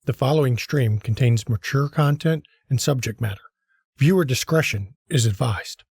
The following stream contains mature content and subject matter. Viewer discretion is advised.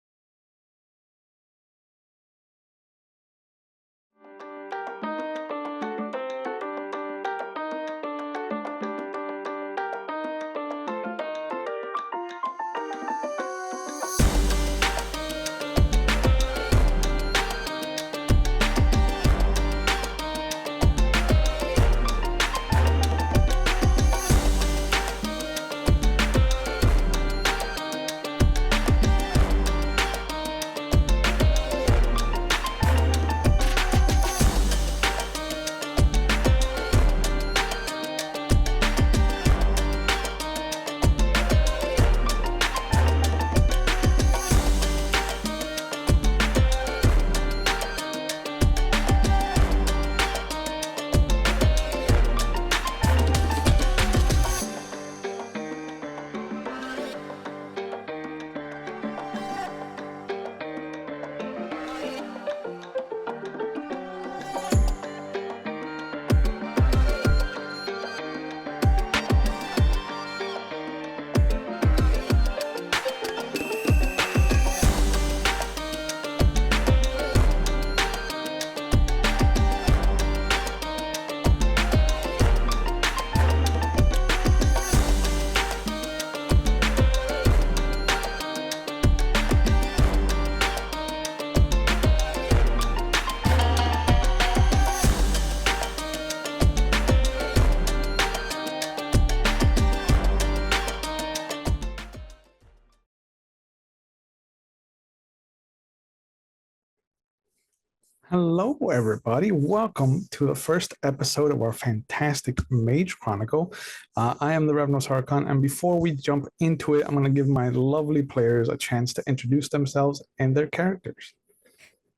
Hello, everybody. Welcome to the first episode of our fantastic Mage Chronicle. I am the Revenant Sarkon, and before we jump into it, I'm going to give my lovely players a chance to introduce themselves and their characters.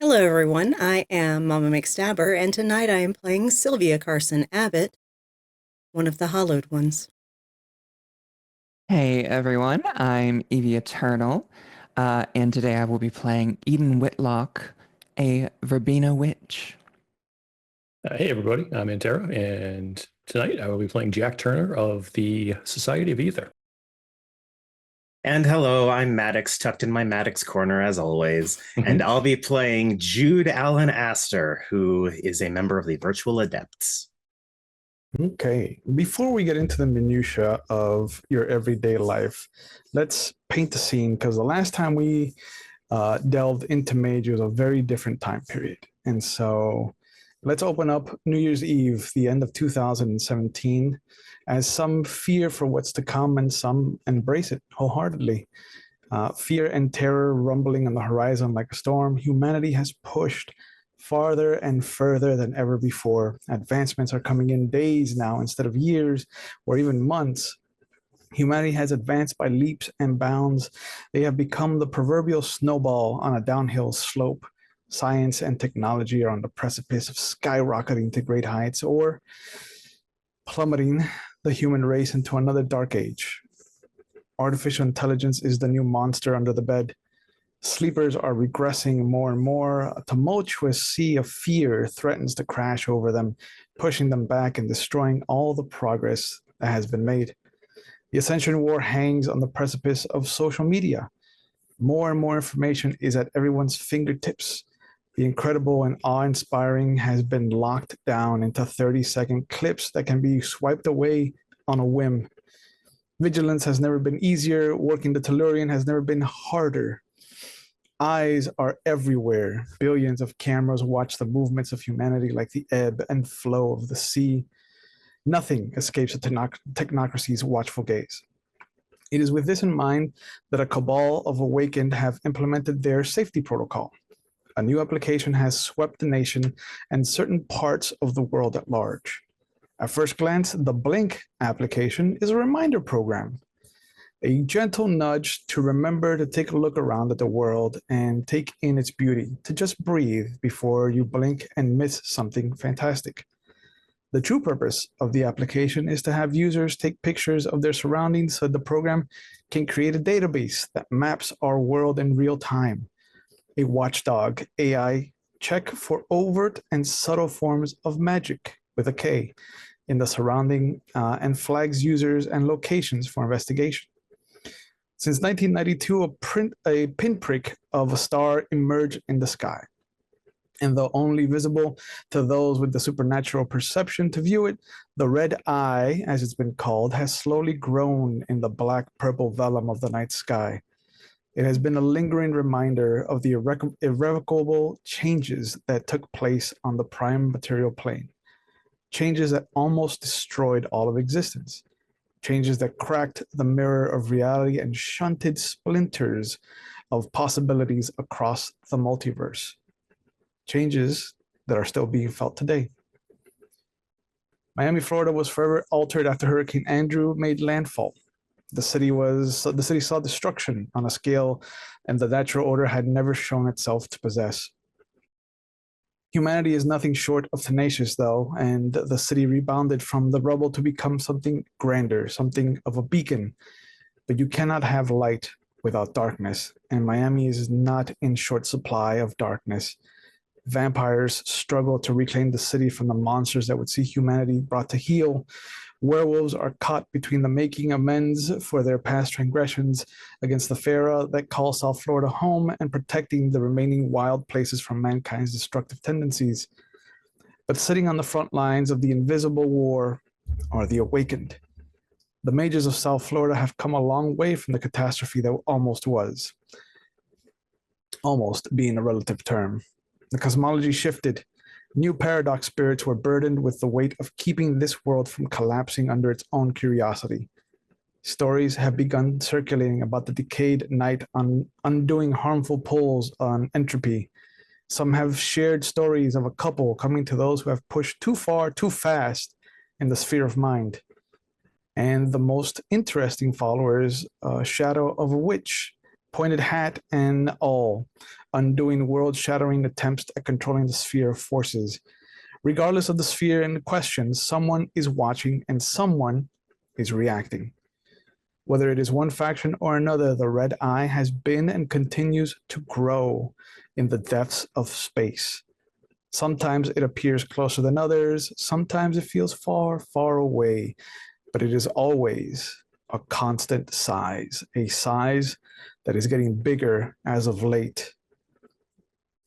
Hello, everyone. I am Mama McStabber, and tonight I am playing Sylvia Carson Abbott, one of the Hollowed Ones. Hey, everyone. I'm Evie Eternal, and today I will be playing Eden Whitlock, a Verbena witch. Hey everybody, I'm Antera, and tonight I will be playing Jack Turner of the Society of Ether. And hello, I'm Maddox, tucked in my Maddox corner as always, and I'll be playing Jude Allen Astor, who is a member of the Virtual Adepts. Okay, before we get into the minutia of your everyday life, let's paint the scene, because the last time we delved into Mage was a very different time period. And so let's open up New Year's Eve, the end of 2017, as some fear for what's to come and some embrace it wholeheartedly. Fear and terror rumbling on the horizon like a storm. Humanity has pushed farther and further than ever before. Advancements are coming in days now instead of years or even months. Humanity has advanced by leaps and bounds. They have become the proverbial snowball on a downhill slope. Science and technology are on the precipice of skyrocketing to great heights or plummeting the human race into another dark age. Artificial intelligence is the new monster under the bed. Sleepers are regressing more and more. A tumultuous sea of fear threatens to crash over them, pushing them back and destroying all the progress that has been made. The Ascension war hangs on the precipice of social media. More and more information is at everyone's fingertips. The incredible and awe-inspiring has been locked down into 30-second clips that can be swiped away on a whim. Vigilance has never been easier. Working the Tellurian has never been harder. Eyes are everywhere. Billions of cameras watch the movements of humanity like the ebb and flow of the sea. Nothing escapes a technocracy's watchful gaze. It is with this in mind that a cabal of awakened have implemented their safety protocol. A new application has swept the nation and certain parts of the world at large. At first glance, the Blink application is a reminder program, a gentle nudge to remember to take a look around at the world and take in its beauty, to just breathe before you blink and miss something fantastic. The true purpose of the application is to have users take pictures of their surroundings so the program can create a database that maps our world in real time. A watchdog AI check for overt and subtle forms of magic with a K, in the surrounding and flags users and locations for investigation. Since 1992, a pinprick of a star emerged in the sky. And though only visible to those with the supernatural perception to view it, the red eye, as it's been called, has slowly grown in the black-purple vellum of the night sky. It has been a lingering reminder of the irrevocable changes that took place on the prime material plane. Changes that almost destroyed all of existence. Changes that cracked the mirror of reality and shunted splinters of possibilities across the multiverse. Changes that are still being felt today. Miami, Florida was forever altered after Hurricane Andrew made landfall. The city saw destruction on a scale and the natural order had never shown itself to possess. Humanity is nothing short of tenacious, though, and the city rebounded from the rubble to become something grander, something of a beacon. But you cannot have light without darkness, and Miami is not in short supply of darkness. Vampires struggle to reclaim the city from the monsters that would see humanity brought to heel. Werewolves are caught between the making amends for their past transgressions against the Pharaoh that calls South Florida home and protecting the remaining wild places from mankind's destructive tendencies. But sitting on the front lines of the invisible war are the awakened. The mages of South Florida have come a long way from the catastrophe that almost was. Almost being a relative term. The cosmology shifted. New paradox spirits were burdened with the weight of keeping this world from collapsing under its own curiosity. Stories have begun circulating about the decayed night on undoing harmful pulls on entropy. Some have shared stories of a couple coming to those who have pushed too far, too fast in the sphere of mind. And the most interesting followers, shadow of a witch, pointed hat and all, undoing world-shattering attempts at controlling the sphere of forces. Regardless of the sphere in question, someone is watching and someone is reacting. Whether it is one faction or another, the red eye has been and continues to grow in the depths of space. Sometimes it appears closer than others, sometimes it feels far, far away, but it is always a constant size, a size that is getting bigger as of late.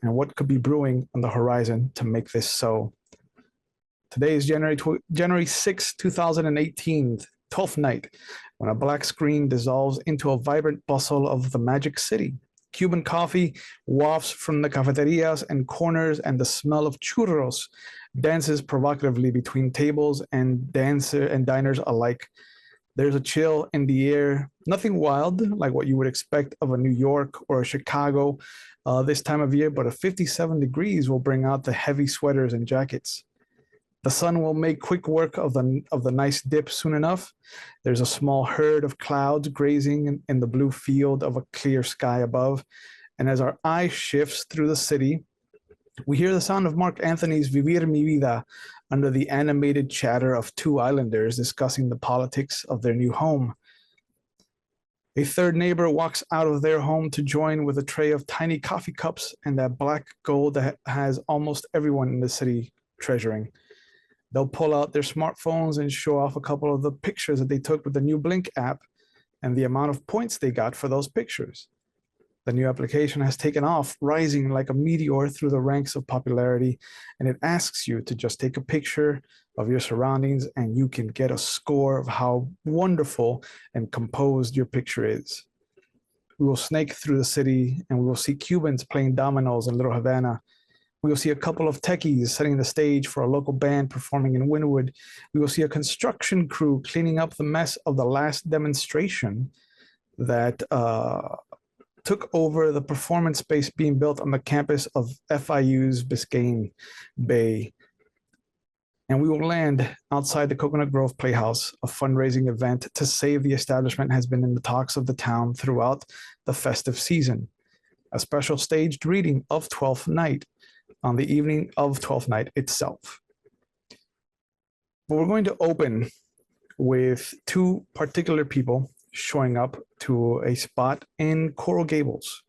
And what could be brewing on the horizon to make this so? Today is January 6, 2018, 12th night, when a black screen dissolves into a vibrant bustle of the Magic City. Cuban coffee wafts from the cafeterias and corners, and the smell of churros dances provocatively between tables and diners alike. There's a chill in the air, nothing wild like what you would expect of a New York or a Chicago this time of year, but a 57 degrees will bring out the heavy sweaters and jackets. The sun will make quick work of the nice dip soon enough. There's a small herd of clouds grazing in the blue field of a clear sky above. And as our eye shifts through the city, we hear the sound of Mark Anthony's Vivir Mi Vida under the animated chatter of two islanders discussing the politics of their new home. A third neighbor walks out of their home to join with a tray of tiny coffee cups and that black gold that has almost everyone in the city treasuring. They'll pull out their smartphones and show off a couple of the pictures that they took with the new Blink app and the amount of points they got for those pictures. The new application has taken off, rising like a meteor through the ranks of popularity, and it asks you to just take a picture of your surroundings and you can get a score of how wonderful and composed your picture is. We will snake through the city and we will see Cubans playing dominoes in Little Havana. We will see a couple of techies setting the stage for a local band performing in Wynwood. We will see a construction crew cleaning up the mess of the last demonstration that took over the performance space being built on the campus of FIU's Biscayne Bay. And we will land outside the Coconut Grove Playhouse. A fundraising event to save the establishment has been in the talks of the town throughout the festive season. A special staged reading of Twelfth Night on the evening of Twelfth Night itself. But we're going to open with two particular people showing up to a spot in Coral Gables,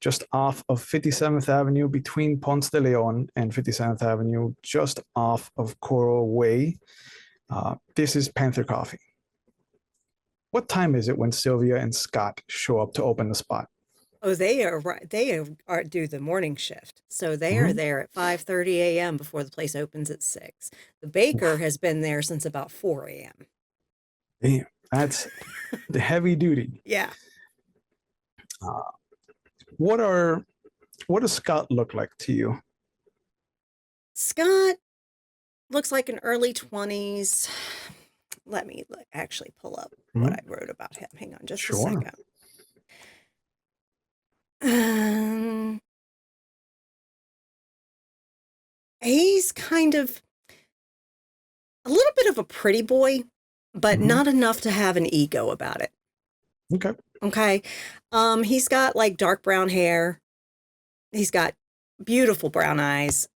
just off of 57th Avenue between Ponce de Leon and 57th Avenue, just off of Coral Way. This is Panther Coffee. What time is it when Sylvia and Scott show up to open the spot? Oh, they are right. Do the morning shift, so they are there at 5:30 a.m. before the place opens at 6. The baker has been there since about 4 a.m. Damn, that's the heavy duty. Yeah. What does Scott look like to you? Scott looks like an early 20s. Let me actually pull up what I wrote about him. Hang on just a second. He's kind of a little bit of a pretty boy, but not enough to have an ego about it. Okay. He's got like dark brown hair. He's got beautiful brown eyes.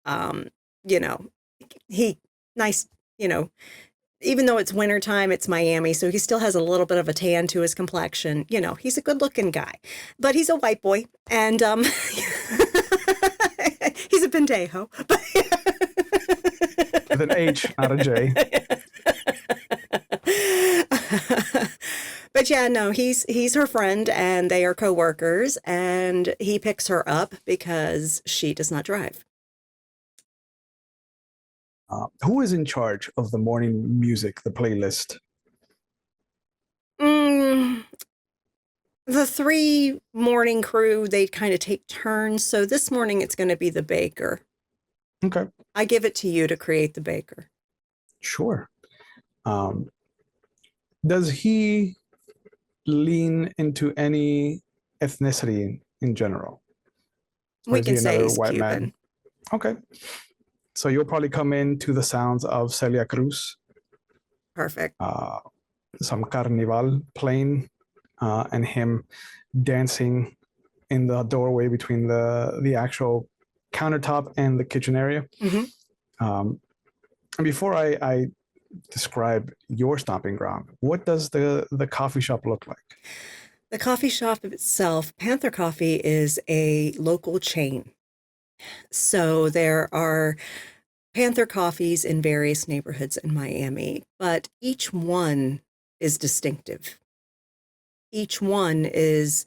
Nice, even though it's wintertime, it's Miami, so he still has a little bit of a tan to his complexion. He's a good looking guy, but he's a white boy, and he's a pendejo. With an H, not a J. But yeah, no, he's her friend, and they are coworkers, and he picks her up because she does not drive. Who is in charge of the morning music, the playlist? The 3 morning crew, they kind of take turns. So this morning it's going to be the baker. Okay. I give it to you to create the baker. Sure. Does he lean into any ethnicity in general? We can say he's Cuban. Okay. So you'll probably come in to the sounds of Celia Cruz. Perfect. Some carnival playing, and him dancing in the doorway between the actual countertop and the kitchen area. And before I describe your stomping ground, what does the coffee shop look like? The coffee shop itself, Panther Coffee, is a local chain. So there are Panther Coffees in various neighborhoods in Miami, but each one is distinctive. Each one is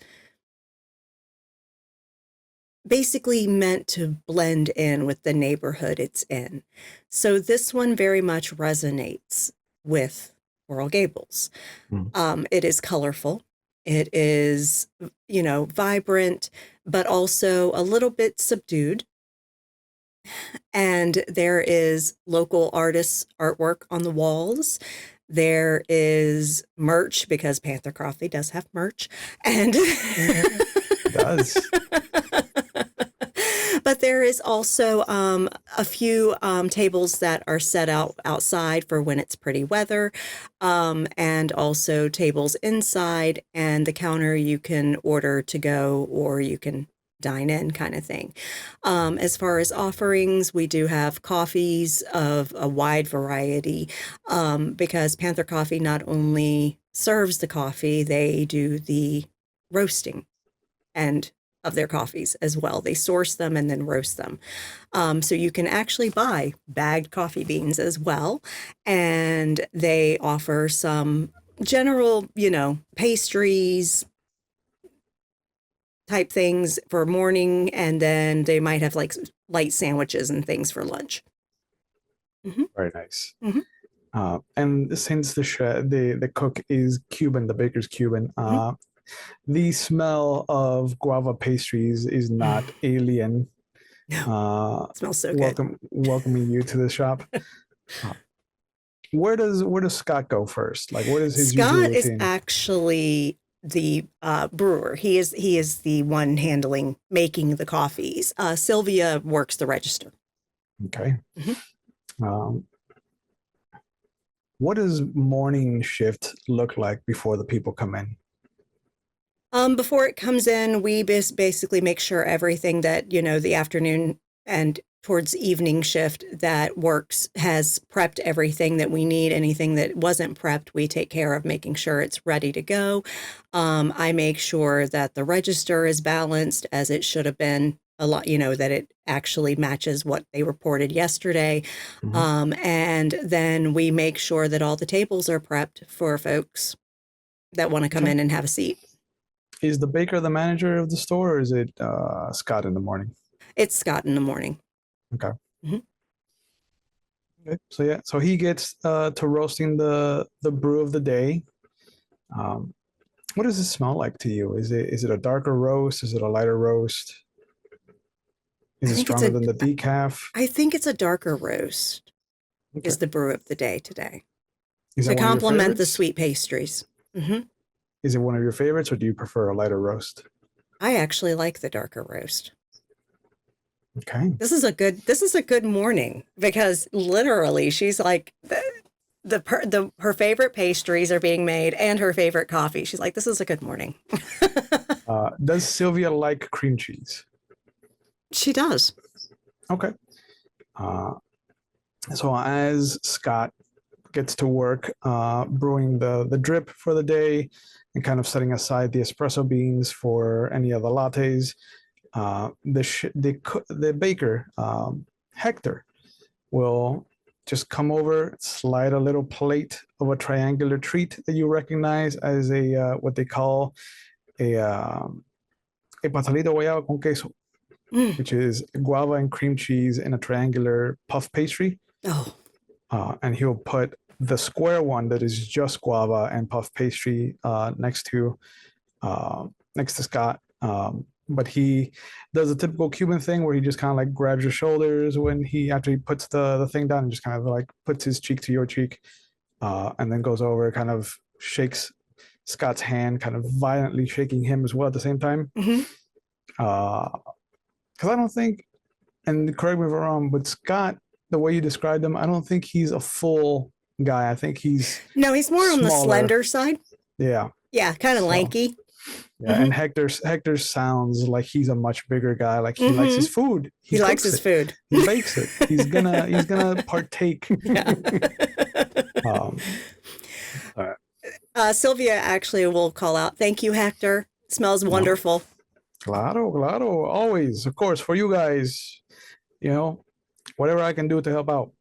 basically meant to blend in with the neighborhood it's in. So this one very much resonates with Coral Gables. It is colorful. It is, vibrant, but also a little bit subdued. And there is local artists' artwork on the walls. There is merch, because Panther Coffee does have merch. And It does. But there is also a few tables that are set out outside for when it's pretty weather, and also tables inside, and the counter you can order to go or you can dine in, kind of thing. As far as offerings, we do have coffees of a wide variety, because Panther Coffee not only serves the coffee, they do the roasting and of their coffees as well. They source them and then roast them. So you can actually buy bagged coffee beans as well. And they offer some general, pastries type things for morning. And then they might have like light sandwiches and things for lunch. Very nice. And since the cook is Cuban, the baker's Cuban, the smell of guava pastries is not alien. No, it smells so good. Welcoming you to the shop. Where does Scott go first? Like, what is his usual Scott routine? is actually the brewer. He is the one making the coffees. Sylvia works the register. Okay. What does morning shift look like before the people come in? Before it comes in, we basically make sure everything that, the afternoon and towards evening shift that works has prepped everything that we need. Anything that wasn't prepped, we take care of making sure it's ready to go. I make sure that the register is balanced as it should have been a lot, that it actually matches what they reported yesterday. And then we make sure that all the tables are prepped for folks that want to come in and have a seat. Is the baker the manager of the store, or is it Scott in the morning? It's Scott in the morning. Okay. Okay. So yeah, so he gets to roasting the brew of the day. What does it smell like to you? Is it a darker roast? Is it a lighter roast? Is it stronger than the decaf? I think it's a darker roast. Okay. Is the brew of the day today Is to that one of your complement the favorites? sweet pastries. Is it one of your favorites, or do you prefer a lighter roast? I actually like the darker roast. Okay. This is a good morning, because literally she's like her favorite pastries are being made and her favorite coffee. She's like, this is a good morning. Does Sylvia like cream cheese? She does. Okay. So as Scott gets to work brewing the drip for the day and kind of setting aside the espresso beans for any of the lattes, the baker, Hector, will just come over, slide a little plate of a triangular treat that you recognize as a what they call a pastelito guayaba con queso, which is guava and cream cheese in a triangular puff pastry. Oh. And he'll put the square one that is just guava and puff pastry next to Scott. But he does a typical Cuban thing where he just kind of like grabs your shoulders after he puts the thing down, and just kind of like puts his cheek to your cheek, and then goes over, kind of shakes Scott's hand, kind of violently shaking him as well at the same time. Because I don't think, and correct me if I'm wrong, but Scott, the way you described him, I don't think he's a full guy. I think he's more smaller. on the slender side. Yeah. Yeah, kind of lanky. Yeah, and Hector sounds like he's a much bigger guy. Like he likes his food. He likes his food. He bakes it. He's gonna partake. Yeah. All right. Sylvia actually will call out, "Thank you, Hector. It smells wonderful." Claro, always, of course, for you guys. Whatever I can do to help out.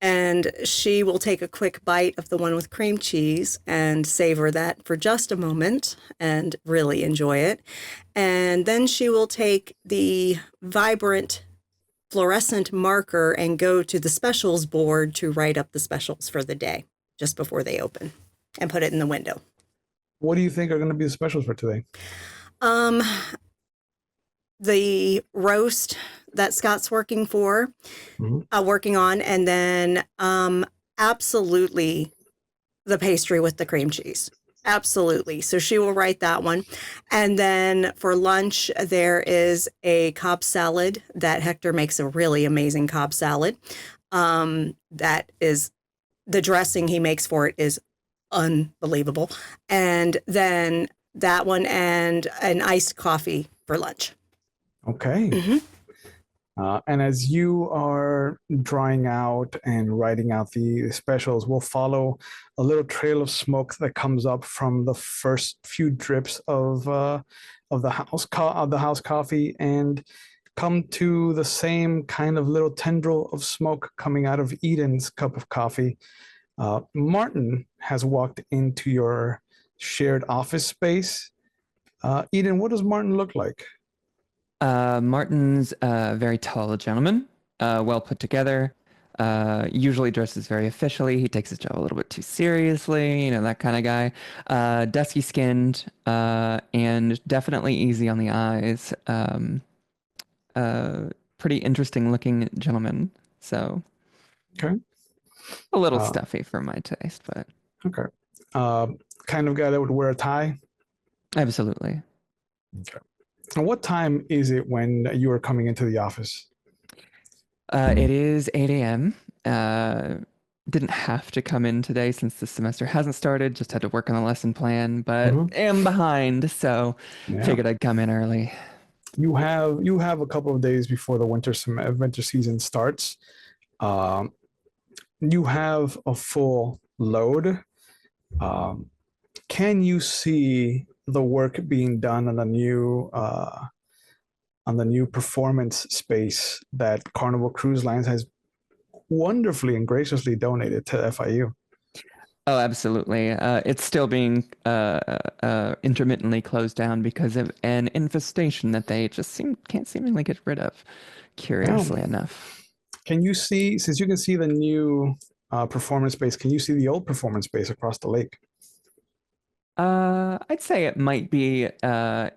And she will take a quick bite of the one with cream cheese and savor that for just a moment and really enjoy it. And then she will take the vibrant fluorescent marker and go to the specials board to write up the specials for the day just before they open and put it in the window. What do you think are going to be the specials for today? The roast that Scott's working on, and then absolutely the pastry with the cream cheese. Absolutely. So she will write that one. And then for lunch, there is a Cobb salad that Hector makes, a really amazing Cobb salad. That is, the dressing he makes for it is unbelievable. And then that one and an iced coffee for lunch. Okay. And as you are drawing out and writing out the specials, we'll follow a little trail of smoke that comes up from the first few drips of the house coffee, and come to the same kind of little tendril of smoke coming out of Eden's cup of coffee. Martin has walked into your shared office space. Eden, what does Martin look like? Martin's a very tall gentleman, well put together, usually dresses very officially. He takes his job a little bit too seriously, that kind of guy. Dusky skinned, and definitely easy on the eyes. Pretty interesting looking gentleman. So, okay, a little stuffy for my taste, but okay. Kind of guy that would wear a tie. Absolutely. Okay. And what time is it when you are coming into the office? It is 8 a.m. Didn't have to come in today since the semester hasn't started. Just had to work on the lesson plan, but am behind, so figured I'd come in early. You have a couple of days before the winter season starts. You have a full load. Can you see the work being done on a new on the new performance space that Carnival Cruise Lines has wonderfully and graciously donated to FIU. Oh, absolutely. It's still being intermittently closed down because of an infestation that they just can't seemingly get rid of, curiously enough. Can you see, since you can see the new performance space, can you see the old performance space across the lake? I'd say it might be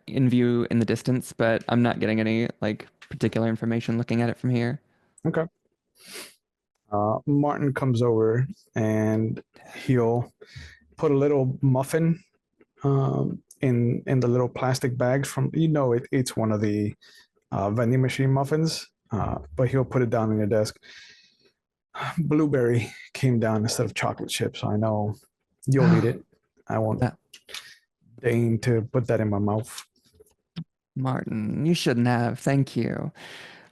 in view in the distance, but I'm not getting any like particular information looking at it from here. Okay. Martin comes over and he'll put a little muffin in the little plastic bags from, it's one of the vending machine muffins, but he'll put it down on your desk. Blueberry came down instead of chocolate chip, so I know you'll eat it. I won't deign to put that in my mouth. Martin, you shouldn't have. Thank you.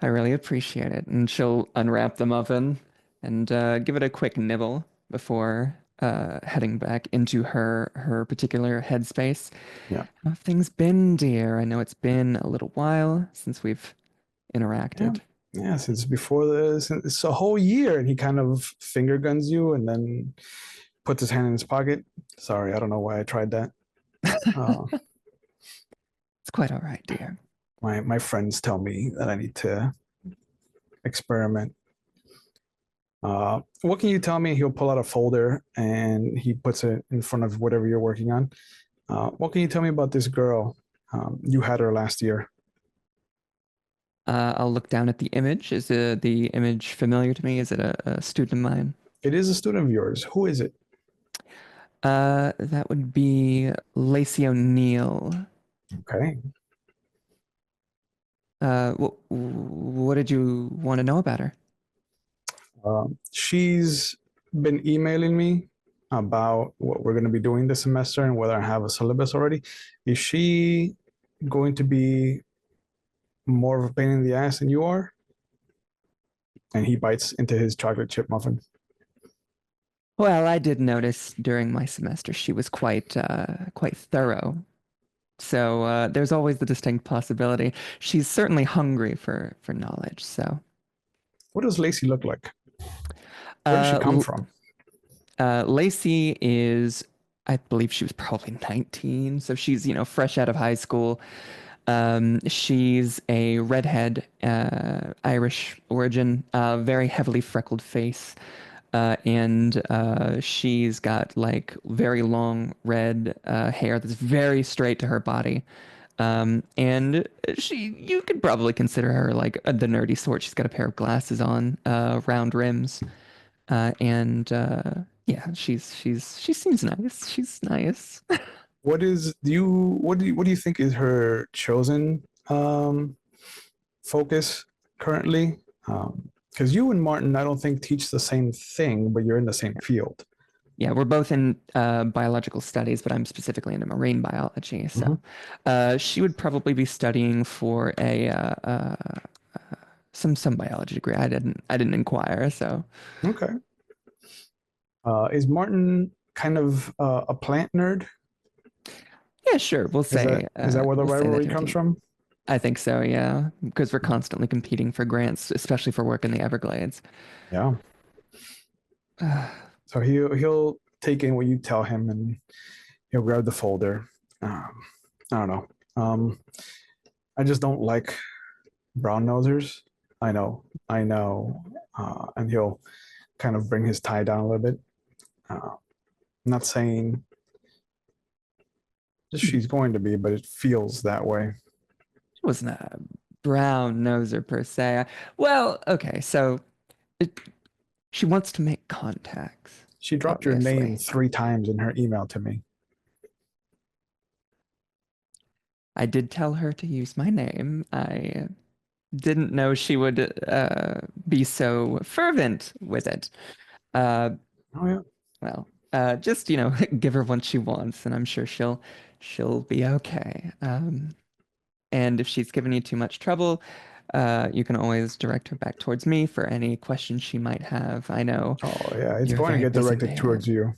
I really appreciate it. And she'll unwrap the muffin and give it a quick nibble before heading back into her particular headspace. Yeah. How have things been, dear? I know it's been a little while since we've interacted. Yeah, since before this, it's a whole year, and he kind of finger guns you and then puts his hand in his pocket. Sorry, I don't know why I tried that. It's quite all right, dear. My friends tell me that I need to experiment. What can you tell me? He'll pull out a folder and he puts it in front of whatever you're working on. What can you tell me about this girl? You had her last year. I'll look down at the image. Is the image familiar to me? Is it a student of mine? It is a student of yours. Who is it? That would be Lacey O'Neill. Okay. What did you want to know about her? She's been emailing me about what we're going to be doing this semester and whether I have a syllabus already. Is she going to be more of a pain in the ass than you are? And he bites into his chocolate chip muffin. Well, I did notice during my semester she was quite thorough. So there's always the distinct possibility. She's certainly hungry for knowledge. So, what does Lacey look like? Where does she come from? Lacey is, I believe she was probably 19, so she's fresh out of high school. She's a redhead, Irish origin, very heavily freckled face. And she's got like very long red hair that's very straight to her body. And you could probably consider her like the nerdy sort. She's got a pair of glasses on, round rims. Yeah, she seems nice. She's nice. What do you think is her chosen focus currently? Because you and Martin, I don't think teach the same thing, but you're in the same field. Yeah, we're both in biological studies, but I'm specifically into marine biology. So she would probably be studying for some biology degree. I didn't inquire, so. Okay. Is Martin kind of a plant nerd? Yeah, sure. We'll say. Is that where the rivalry comes from? I think so, yeah, because we're constantly competing for grants, especially for work in the Everglades. Yeah. So he'll take in what you tell him, and he'll grab the folder. I don't know. I just don't like brown nosers. I know. And he'll kind of bring his tie down a little bit. I'm not saying she's going to be, but it feels that way. She wasn't a brown noser per se. Well, okay, so she wants to make contacts. She dropped your name 3 times in her email to me. I did tell her to use my name. I didn't know she would be so fervent with it. Oh yeah. Well, just give her what she wants, and I'm sure she'll be okay. And if she's given you too much trouble, you can always direct her back towards me for any questions she might have. I know. Oh yeah, it's going to get directed towards you.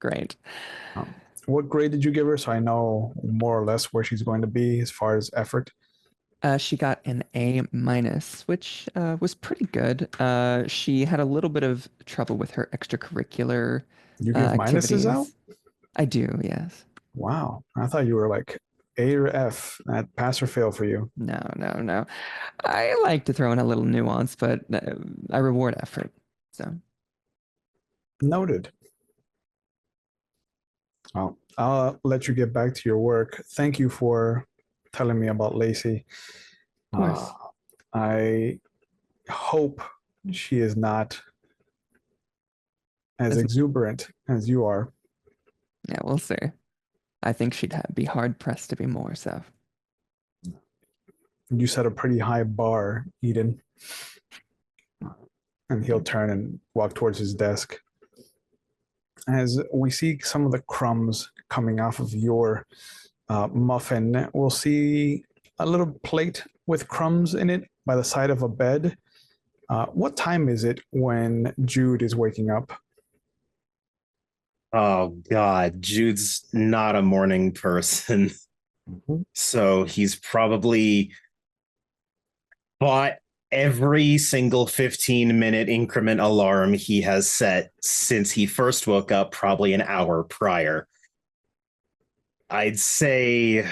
Great. What grade did you give her so I know more or less where she's going to be as far as effort? She got an A minus, which was pretty good. She had a little bit of trouble with her extracurricular You give activities. minuses out? I do, yes. Wow. I thought you were like A or F, that pass or fail for you. No. I like to throw in a little nuance, but I reward effort. So Noted. Well, I'll let you get back to your work. Thank you for telling me about Lacey. of course. I hope she is not as As- exuberant as you are. Yeah, we'll see. I think she'd be hard pressed to be more so. You set a pretty high bar, Eden. And he'll turn and walk towards his desk. As we see some of the crumbs coming off of your muffin, we'll see a little plate with crumbs in it by the side of a bed. What time is it when Jude is waking up? Oh God, Jude's not a morning person. So he's probably bought every single 15-minute increment alarm he has set since he first woke up, probably an hour prior. I'd say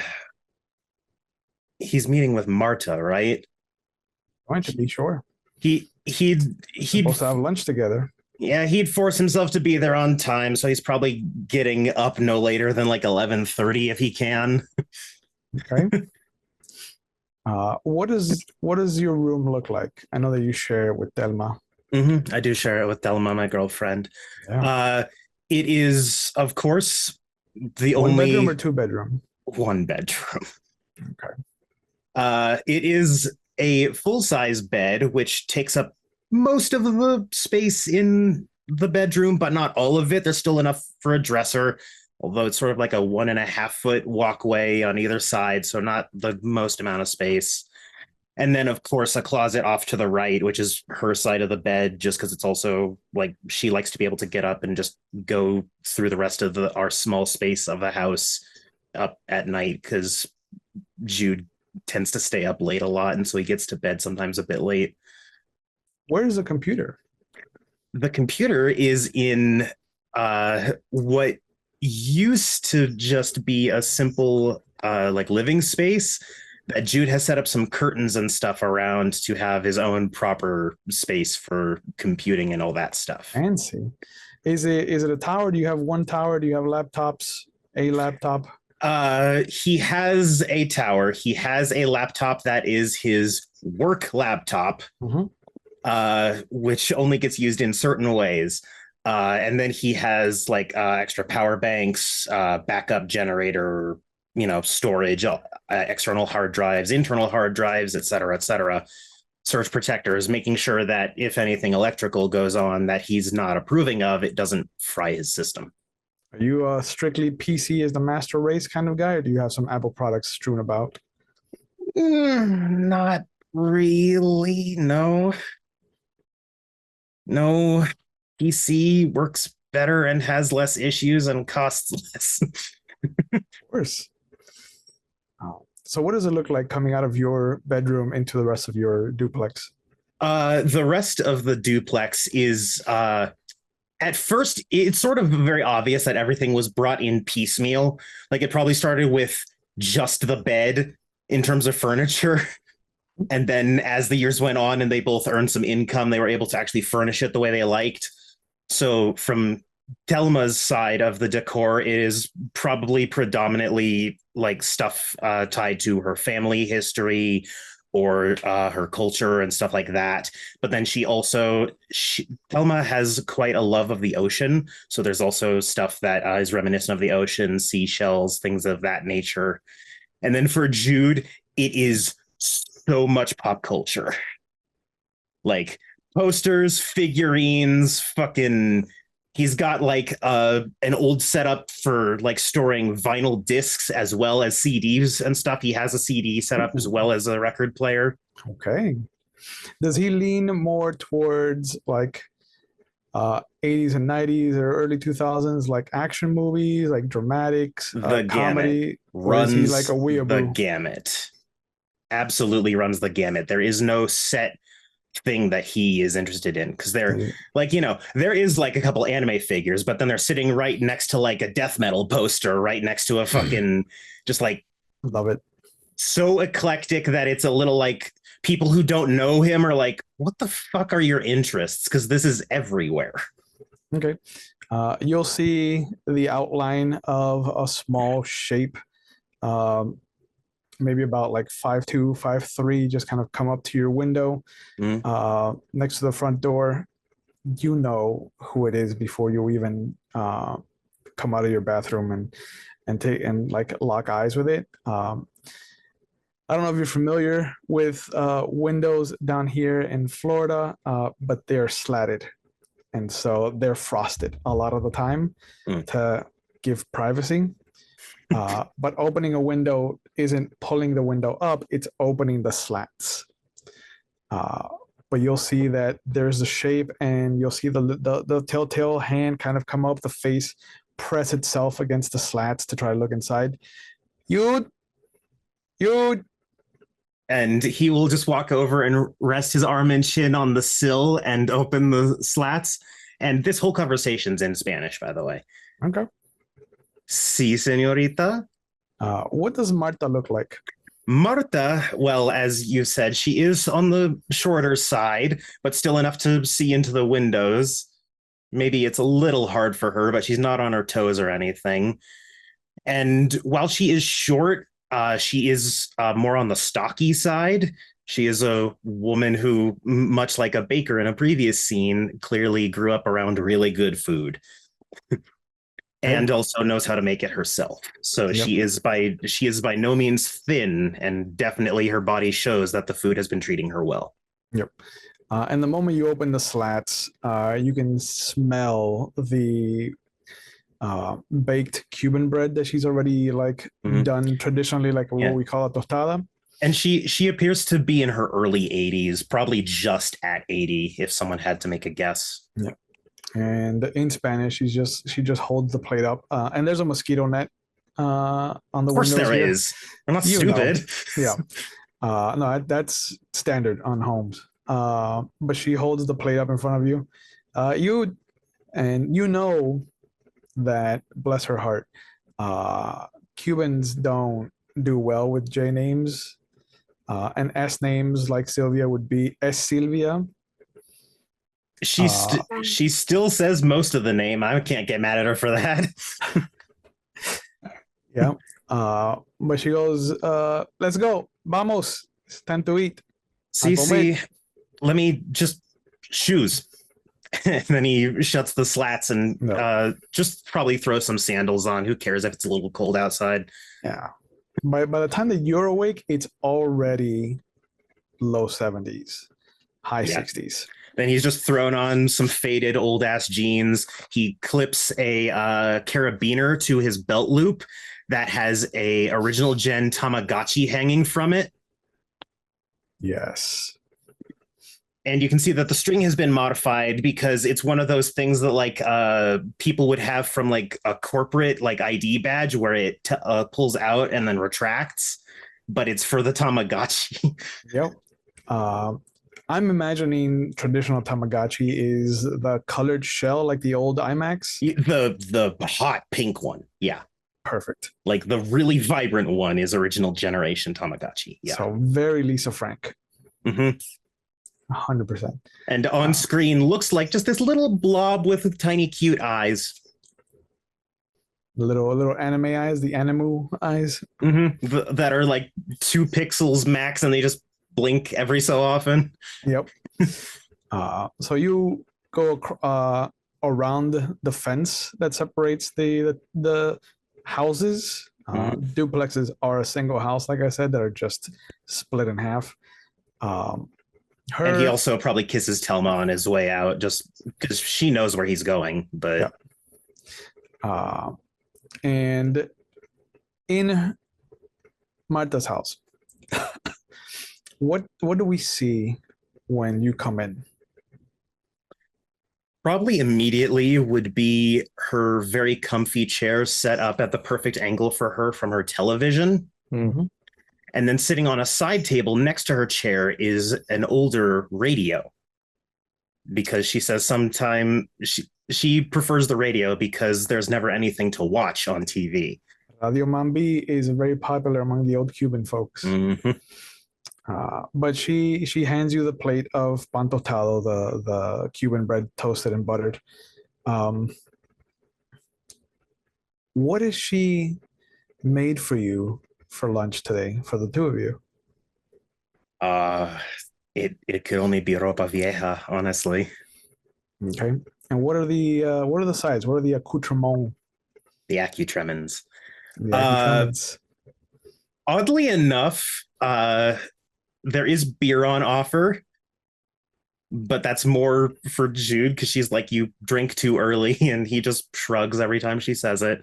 he's meeting with Marta, right? Going to be sure. He'd Supposed to have lunch together. Yeah, he'd force himself to be there on time, so he's probably getting up no later than like 11:30 if he can. Okay. What does your room look like? I know that you share it with Delma. I do share it with Delma, my girlfriend. Yeah. It is, of course, the One only bedroom or two bedroom? one bedroom. Okay. It is a full-size bed, which takes up most of the space in the bedroom, but not all of it. There's still enough for a dresser, although it's sort of like a 1.5-foot walkway on either side, so not the most amount of space. And then, of course, a closet off to the right, which is her side of the bed, just because it's also like she likes to be able to get up and just go through the rest of our small space of the house up at night, because Jude tends to stay up late a lot, and so he gets to bed sometimes a bit late. Where is the computer? The computer is in what used to just be a simple like living space that Jude has set up some curtains and stuff around to have his own proper space for computing and all that stuff. Fancy. Is it a tower? Do you have one tower? Do you have laptops? A laptop? He has a tower. He has a laptop that is his work laptop. Which only gets used in certain ways. And then he has like extra power banks, backup generator, storage, external hard drives, internal hard drives, et cetera, surge protectors, making sure that if anything electrical goes on that he's not approving of, it doesn't fry his system. Are you strictly PC as the master race kind of guy, or do you have some Apple products strewn about? Not really, no. No, PC works better and has less issues and costs less. Of course. So what does it look like coming out of your bedroom into the rest of your duplex? The rest of the duplex is, at first, it's sort of very obvious that everything was brought in piecemeal. Like it probably started with just the bed in terms of furniture. And then as the years went on and they both earned some income, they were able to actually furnish it the way they liked. So from Delma's side of the decor, it is probably predominantly like stuff tied to her family history or her culture and stuff like that. But then Delma has quite a love of the ocean. So there's also stuff that is reminiscent of the ocean, seashells, things of that nature. And then for Jude, it is so much pop culture, like posters, figurines, fucking. He's got like an old setup for like storing vinyl discs as well as CDs and stuff. He has a CD setup as well as a record player. Okay. Does he lean more towards like 80s and 90s or early 2000s, like action movies, like dramatics, The gamut. comedy? Or is Runs he like a the weeaboo? gamut. Absolutely runs the gamut. There is no set thing that he is interested in, because they're like, there is like a couple anime figures, but then they're sitting right next to like a death metal poster, right next to a fucking just like, Love it. so eclectic that it's a little like people who don't know him are like, what the fuck are your interests? Because this is everywhere. Okay. You'll see the outline of a small shape, maybe about like 5'2", 5'3", just kind of come up to your window next to the front door. You know who it is before you even come out of your bathroom and like lock eyes with it. I don't know if you're familiar with windows down here in Florida, but they're slatted. And so they're frosted a lot of the time to give privacy. But opening a window isn't pulling the window up, it's opening the slats. But you'll see that there's a shape, and you'll see the telltale hand kind of come up, the face press itself against the slats to try to look inside. Jude. And he will just walk over and rest his arm and chin on the sill and open the slats. And this whole conversation's in Spanish, by the way. Okay. Sí, señorita. What does Marta look like? Marta, well, as you said, she is on the shorter side, but still enough to see into the windows. Maybe it's a little hard for her, but she's not on her toes or anything. And while she is short, she is more on the stocky side. She is a woman who, much like a baker in a previous scene, clearly grew up around really good food. And also knows how to make it herself. So she is by no means thin, and definitely her body shows that the food has been treating her well. Yep. And the moment you open the slats, you can smell the baked Cuban bread that she's already like done traditionally, like what we call a tostada. And she appears to be in her early 80s, probably just at 80, if someone had to make a guess. Yeah. And in Spanish, she just holds the plate up, and there's a mosquito net on the windows. Of course there here. is. I'm not stupid. Yeah. No, that's standard on homes. But she holds the plate up in front of you. You know that, bless her heart, Cubans don't do well with J names, and S names like Sylvia would be S Silvia. She still says most of the name. I can't get mad at her for that. Yeah. But she goes, let's go. Vamos. It's time to eat. See, let me just shoes. And then he shuts the slats and just probably throw some sandals on. Who cares if it's a little cold outside? Yeah. By the time that you're awake, it's already low 70s, high 60s. Then he's just thrown on some faded old ass jeans. He clips a carabiner to his belt loop that has a original gen Tamagotchi hanging from it. Yes. And you can see that the string has been modified because it's one of those things that like people would have from like a corporate like ID badge where it pulls out and then retracts, but it's for the Tamagotchi. Yep. I'm imagining traditional Tamagotchi is the colored shell, like the old IMAX. The hot pink one. Yeah. Perfect. Like the really vibrant one is original generation Tamagotchi. Yeah. So very Lisa Frank. 100%. And on screen looks like just this little blob with tiny cute eyes. Little anime eyes, the animu eyes. That are like 2 pixels max, and they just blink every so often. Yep. So you go around the fence that separates the houses. Duplexes are a single house, like I said, that are just split in half. And he also probably kisses Telma on his way out, just because she knows where he's going. But and in Marta's house, what do we see when you come in? Probably immediately would be her very comfy chair set up at the perfect angle for her from her television. Mm-hmm. And then sitting on a side table next to her chair is an older radio. Because she says sometime she prefers the radio because there's never anything to watch on TV. Radio Mambi is very popular among the old Cuban folks. Mm-hmm. But she hands you the plate of pan tostado, the Cuban bread toasted and buttered. What is she made for you for lunch today, for the two of you? It could only be ropa vieja, honestly. Okay. And what are the sides? What are the accoutrements? The accutremens. The accoutrements. Oddly enough, there is beer on offer, but that's more for Jude because she's like, you drink too early, and he just shrugs every time she says it.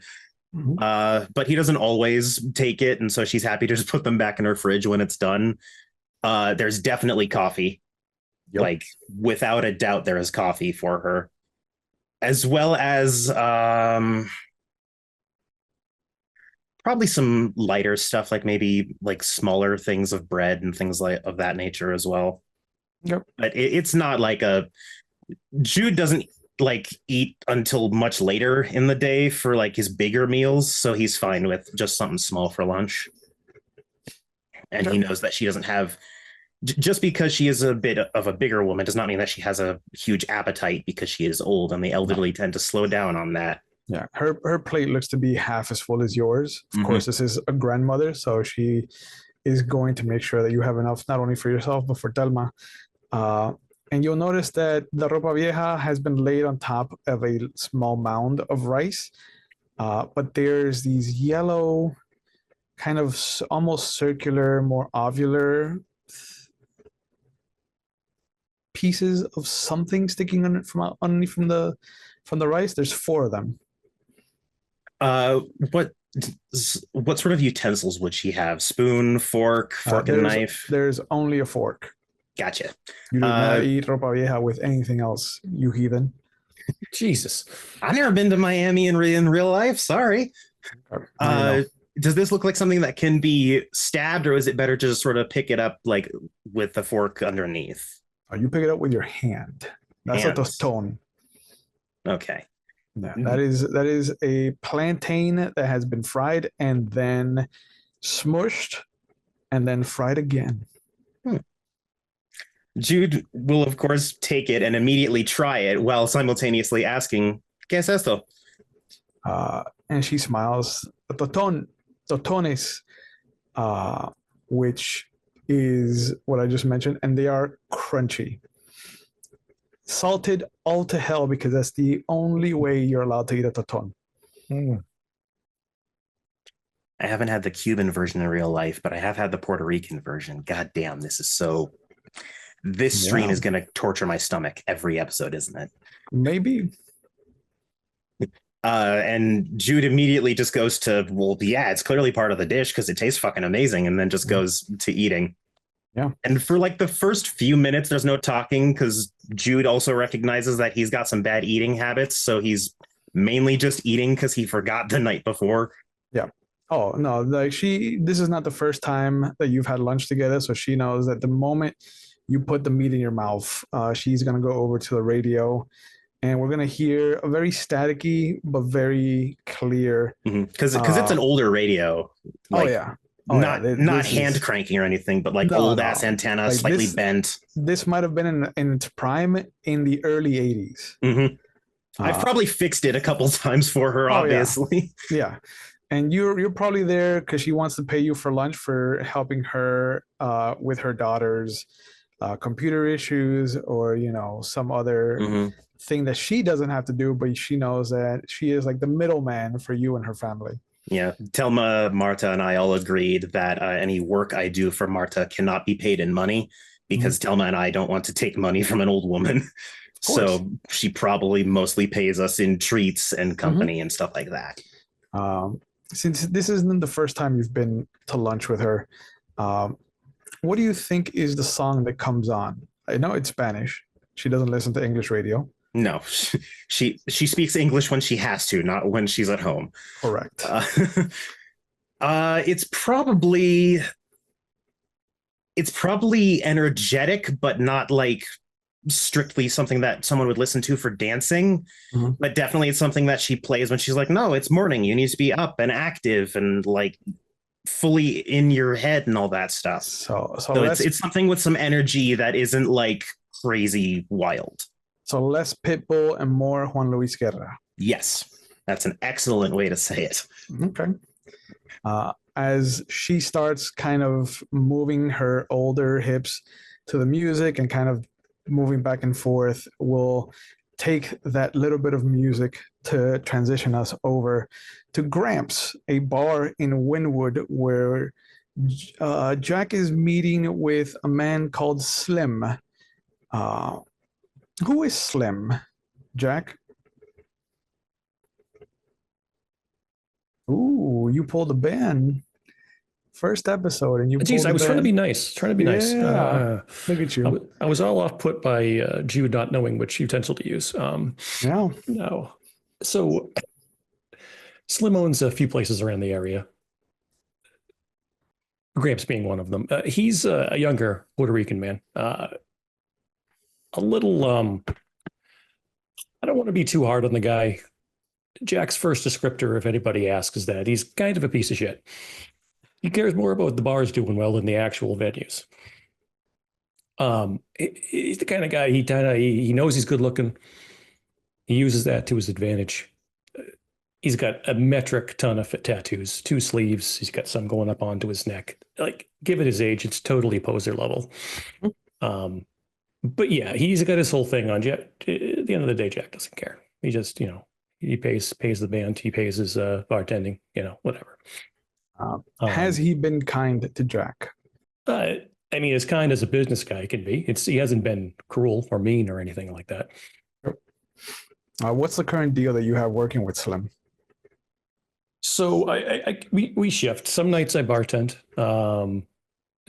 Mm-hmm. But he doesn't always take it, and so she's happy to just put them back in her fridge when it's done. There's definitely coffee. Yep. Like, without a doubt, there is coffee for her. As well as probably some lighter stuff, like maybe like smaller things of bread and things like of that nature as well. Yep. But it's not like Jude doesn't like eat until much later in the day for like his bigger meals, so he's fine with just something small for lunch. And he knows that she doesn't have, just because she is a bit of a bigger woman does not mean that she has a huge appetite, because she is old and the elderly tend to slow down on that. Yeah, her plate looks to be half as full as yours. Of course, this is a grandmother, so she is going to make sure that you have enough, not only for yourself, but for Telma. And you'll notice that the ropa vieja has been laid on top of a small mound of rice, but there's these yellow, kind of almost circular, more ovular pieces of something sticking on it from underneath from the rice. There's 4 of them. What sort of utensils would she have? Spoon, fork, and knife? There's only a fork. Gotcha. You do not eat ropa vieja with anything else, you heathen. Jesus. I've never been to Miami in real life. Sorry. Does this look like something that can be stabbed, or is it better to just sort of pick it up like with the fork underneath? You pick it up with your hand. That's a tostón. Okay. Yeah, that is a plantain that has been fried and then smushed and then fried again. Jude will, of course, take it and immediately try it while simultaneously asking, ¿Qué es esto? And she smiles. Totones, which is what I just mentioned, and they are crunchy. Salted all to hell, because that's the only way you're allowed to eat a toton. I haven't had the Cuban version in real life, but I have had the Puerto Rican version. God damn, this strain is going to torture my stomach every episode, isn't it? Maybe. And Jude immediately just goes to, well, yeah, it's clearly part of the dish because it tastes fucking amazing, and then just goes to eating. Yeah. And for like the first few minutes, there's no talking because Jude also recognizes that he's got some bad eating habits. So he's mainly just eating because he forgot the night before. Yeah. Oh, no, like this is not the first time that you've had lunch together. So she knows that the moment you put the meat in your mouth, she's going to go over to the radio, and we're going to hear a very staticky, but very clear. Because it's an older radio. Like, not hand cranking or anything, but like old ass antenna, like slightly bent. This might have been in its prime in the early 80s. I've probably fixed it a couple times for her, obviously. Yeah. And you're probably there because she wants to pay you for lunch for helping her with her daughter's computer issues, or some other thing that she doesn't have to do, but she knows that she is like the middleman for you and her family. Yeah, Telma, Marta, and I all agreed that any work I do for Marta cannot be paid in money, because Telma and I don't want to take money from an old woman. So she probably mostly pays us in treats and company and stuff like that. Since this isn't the first time you've been to lunch with her, what do you think is the song that comes on? I know it's Spanish. She doesn't listen to English radio. No, she speaks English when she has to, not when she's at home. Correct. It's probably energetic, but not like strictly something that someone would listen to for dancing. Mhm. But definitely it's something that she plays when she's like, no, it's morning. You need to be up and active and like fully in your head and all that stuff. So It's something with some energy that isn't like crazy wild. So less Pitbull and more Juan Luis Guerra. Yes, that's an excellent way to say it. Okay. As she starts kind of moving her older hips to the music and kind of moving back and forth, we'll take that little bit of music to transition us over to Gramps, a bar in Wynwood where Jack is meeting with a man called Slim. Who is Slim, Jack? Ooh, you pulled a band. First episode, and you. Geez, I was trying to be nice. Nice. Yeah. Look at you. I was all off put by Jude not knowing which utensil to use. Yeah. No. So Slim owns a few places around the area. Gramps being one of them. He's a younger Puerto Rican man. A little. I don't want to be too hard on the guy. Jack's first descriptor, if anybody asks, is that he's kind of a piece of shit. He cares more about the bars doing well than the actual venues. He's the kind of guy, he knows he's good looking. He uses that to his advantage. He's got a metric ton of tattoos, 2 sleeves. He's got some going up onto his neck. Like, given his age, it's totally poser level. But yeah, he's got his whole thing on Jack. At the end of the day, Jack doesn't care. He just, he pays the band, he pays his bartending, whatever. Has he been kind to Jack? I mean, as kind as a business guy can be. He hasn't been cruel or mean or anything like that. What's the current deal that you have working with Slim? So we shift. Some nights I bartend.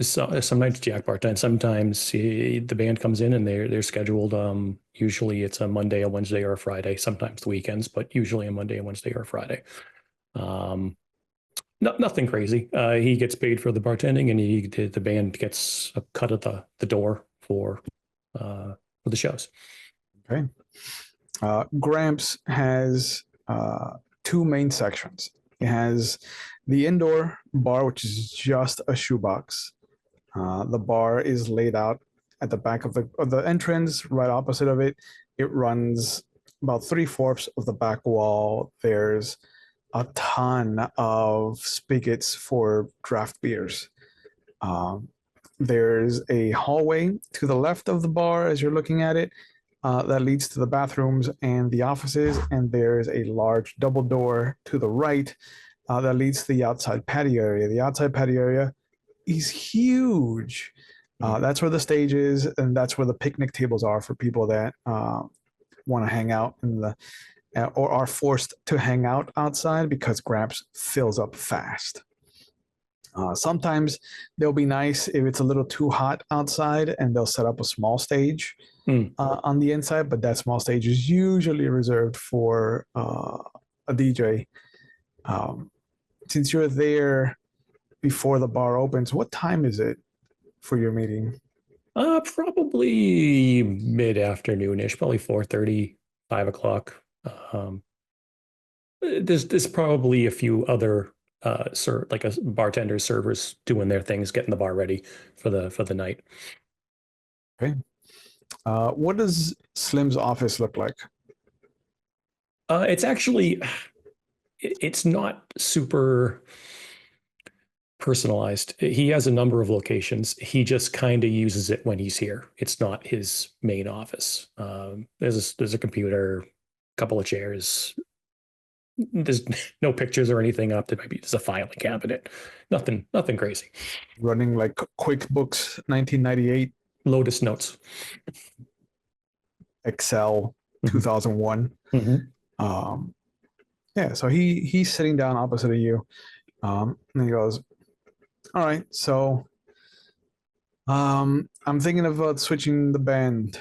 Some nights Jack bartend. Sometimes the band comes in and they're scheduled. Usually it's a Monday, a Wednesday, or a Friday. Sometimes the weekends, but usually a Monday, a Wednesday, or a Friday. Nothing crazy. He gets paid for the bartending, and the band gets a cut at the door for the shows. Okay. Gramps has 2 main sections. It has the indoor bar, which is just a shoebox. The bar is laid out at the back of the entrance, right opposite of it. It runs about 3/4 of the back wall. There's a ton of spigots for draft beers. There's a hallway to the left of the bar as you're looking at it that leads to the bathrooms and the offices, and there's a large double door to the right that leads to the outside patio area. The outside patio area is huge. That's where the stage is, and that's where the picnic tables are for people that want to hang out or are forced to hang out outside because Gramps fills up fast. Sometimes they'll be nice if it's a little too hot outside, and they'll set up a small stage on the inside, but that small stage is usually reserved for a DJ. Since you're there before the bar opens, what time is it for your meeting? Probably mid-afternoon-ish, probably 4:30, 5 o'clock. There's probably a few other like a bartender, servers doing their things, getting the bar ready for the night. Okay. What does Slim's office look like? It's actually, it's not super personalized. He has a number of locations. He just kind of uses it when he's here. It's not his main office. There's a computer, a couple of chairs. There's no pictures or anything up. There might be just a filing cabinet. Nothing crazy. Running like QuickBooks 1998. Lotus Notes. Excel 2001. Mm-hmm. Yeah, so he's sitting down opposite of you. And he goes, all right, so I'm thinking about switching the band.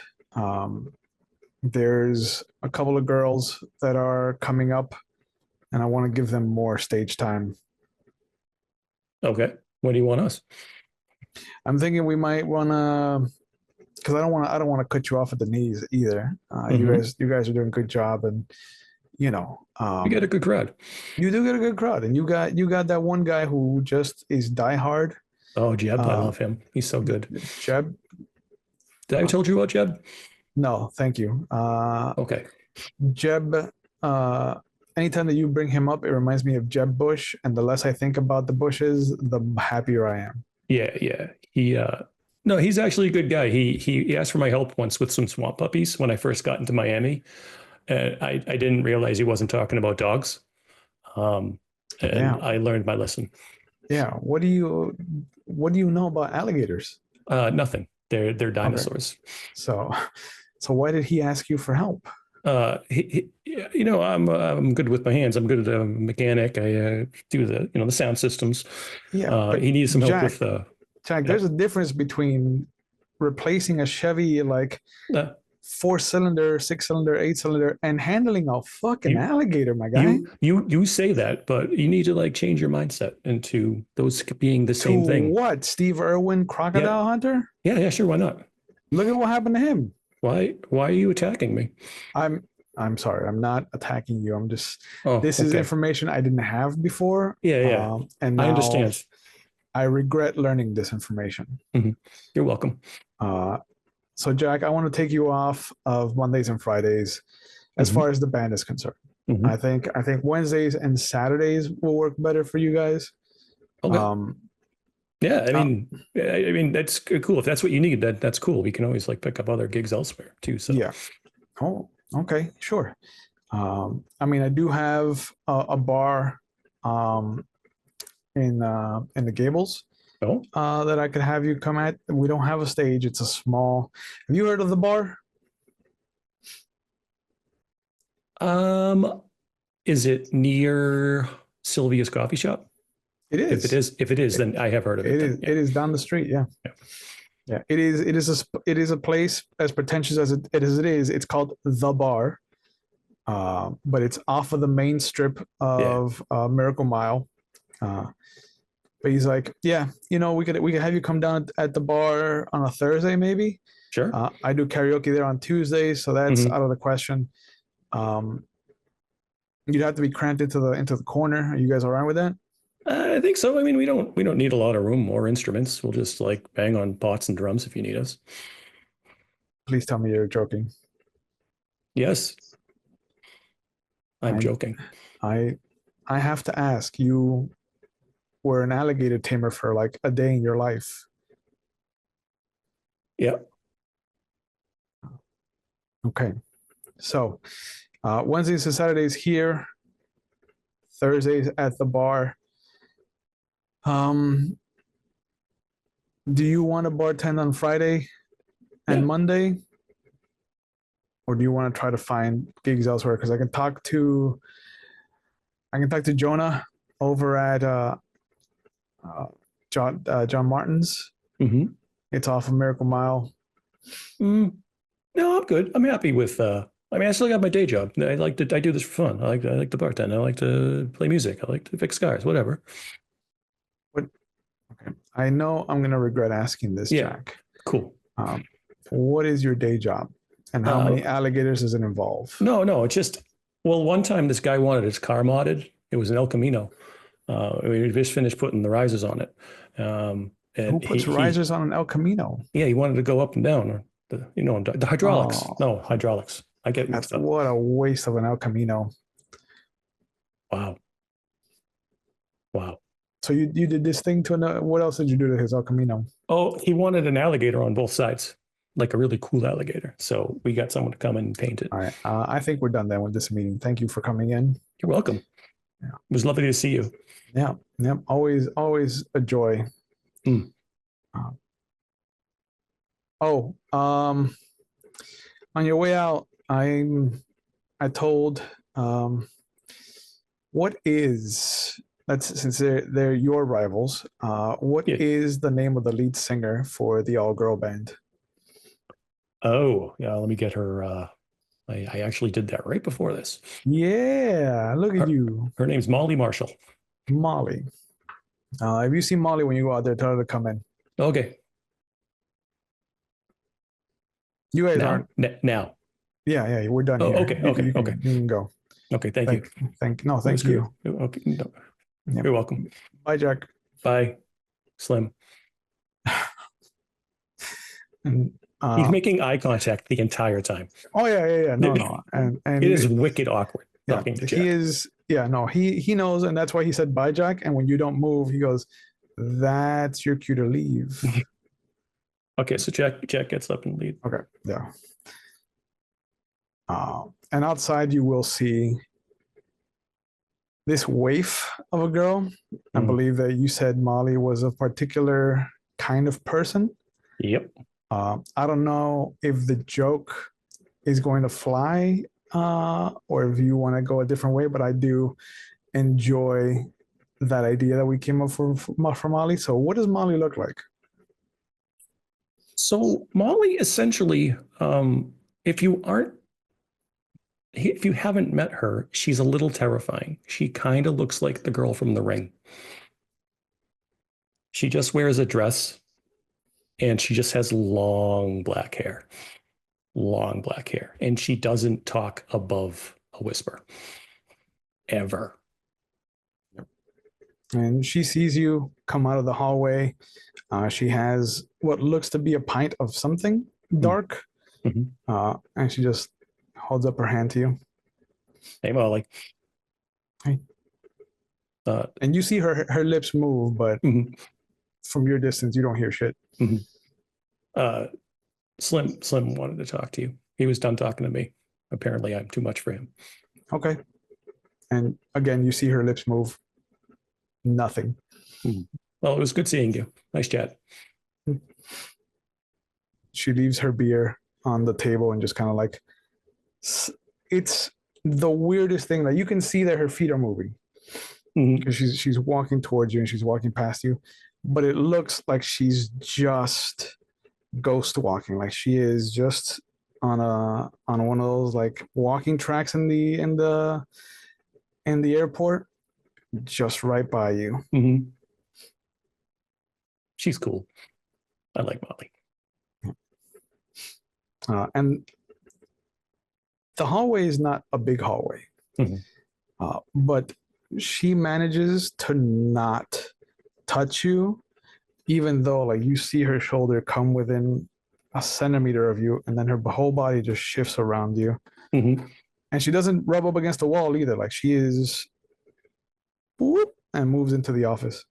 There's a couple of girls that are coming up, and I want to give them more stage time. Okay. What do you want us? I'm thinking we might want to, because I don't want to cut you off at the knees either. You guys are doing a good job, and We get a good crowd. you do get a good crowd, and you got that one guy who just is diehard. Oh, Jeb, I love him. He's so good. Jeb. Did I told you about Jeb? No, thank you. Okay. Jeb. Anytime that you bring him up, it reminds me of Jeb Bush, and the less I think about the Bushes, the happier I am. Yeah. No, he's actually a good guy. He asked for my help once with some swamp puppies when I first got into Miami. And I didn't realize he wasn't talking about dogs. And I learned my lesson. Yeah. What do you know about alligators? Nothing. They're dinosaurs. Okay. So why did he ask you for help? I'm good with my hands. I'm good at a mechanic. I do the sound systems. Yeah. He needs some help with Jack, there's a difference between replacing a Chevy 4-cylinder, 6-cylinder, 8-cylinder, and handling a fucking alligator, my guy. You say that, but you need to change your mindset into those being the same thing. What? Steve Irwin, crocodile hunter? Yeah, sure. Why not? Look at what happened to him. Why are you attacking me? I'm sorry. I'm not attacking you. I'm just. Oh, this is information I didn't have before. Yeah. And I understand. I regret learning this information. Mm-hmm. You're welcome. So Jack, I want to take you off of Mondays and Fridays as far as the band is concerned. Mm-hmm. I think Wednesdays and Saturdays will work better for you guys. Okay. Yeah, I mean that's cool. If that's what you need, that's cool. We can always pick up other gigs elsewhere too. So yeah. Oh, okay, sure. I do have a bar in the Gables that I could have you come at. We don't have a stage. It's a small. Have you heard of the bar? Is it near Sylvia's coffee shop? It is. If it is, then I have heard of it. It is down the street. Yeah. It is a place as pretentious as it is. It's called The Bar, but it's off of the main strip of Miracle Mile. But he's like, yeah, we could have you come down at the bar on a Thursday, maybe. Sure. I do karaoke there on Tuesdays, so that's out of the question. You'd have to be cramped into the corner. Are you guys all right with that? I think so. I mean, we don't need a lot of room or instruments. We'll just bang on pots and drums if you need us. Please tell me you're joking. Yes, I'm joking. I have to ask. You were an alligator tamer for a day in your life. Yeah. Okay. So Wednesdays and Saturdays here, Thursdays at the bar. Do you want to bartend on Friday and Monday? Or do you want to try to find gigs elsewhere? Because I can talk to Jonah over at John Martin's. Mm-hmm. It's off of Miracle Mile. No, I'm good. I'm happy with I still got my day job. I do this for fun. I like to bartend. I like to play music. I like to fix cars, whatever. Okay. I know I'm gonna regret asking this, Jack. Cool. What is your day job? And how many alligators does it involve? No, it's just one time this guy wanted his car modded. It was an El Camino. We just finished putting the risers on it. And who puts risers on an El Camino? Yeah, he wanted to go up and down. The hydraulics. Oh. No, hydraulics. I get mixed up. What a waste of an El Camino. Wow. So you did this thing to what else did you do to his El Camino? Oh, he wanted an alligator on both sides, like a really cool alligator. So we got someone to come and paint it. All right. I think we're done then with this meeting. Thank you for coming in. You're welcome. Yeah. It was lovely to see you. Yeah. Always a joy. On your way out, I told what is since they're your rivals, what is the name of the lead singer for the all-girl band? Oh, yeah, let me get her I actually did that right before this. Yeah, look at you, Her name's Molly Marshall. Molly. If you see Molly when you go out there, tell her to come in. Okay. You guys Now, aren't. now. Yeah, we're done Oh, here. okay, okay, you can go. Okay, thank you. Thank That was you. good. Okay, no. Yep. You're welcome. Bye, Jack. Bye, Slim. And, He's making eye contact the entire time. oh yeah. No. And It is wicked awkward yeah, talking to Jack. he is. Yeah, no, he knows, and that's why he said bye, Jack. And when you don't move, he goes, "That's your cue to leave." Okay, so Jack gets up and leaves. Okay, yeah. And outside, you will see this waif of a girl. I believe that you said Molly was a particular kind of person. Yep. I don't know if the joke is going to fly or if you want to go a different way, but I do enjoy that idea that we came up for Molly. So what does Molly look like? So Molly essentially, if you haven't met her, she's a little terrifying. She kind of looks like the girl from The Ring. She just wears a dress and she just has long black hair. And she doesn't talk above a whisper ever. And she sees you come out of the hallway. She has what looks to be a pint of something dark. Mm-hmm. And she just holds up her hand to you. Hey, Molly. Hey. And you see her lips move, but from your distance, you don't hear shit. Slim wanted to talk to you. He was done talking to me. Apparently, I'm too much for him. Okay. And again, you see her lips move. Nothing. Well, it was good seeing you. Nice chat. She leaves her beer on the table and just kind of like, it's the weirdest thing that you can see that her feet are moving because she's walking towards you and she's walking past you, but it looks like she's just ghost walking, like she is just on one of those like walking tracks in the airport, just right by you. She's cool. I like Molly. And the hallway is not a big hallway, but she manages to not touch you, even though like you see her shoulder come within a centimeter of you, and then her whole body just shifts around you. And she doesn't rub up against the wall either. Like she is, whoop, and moves into the office.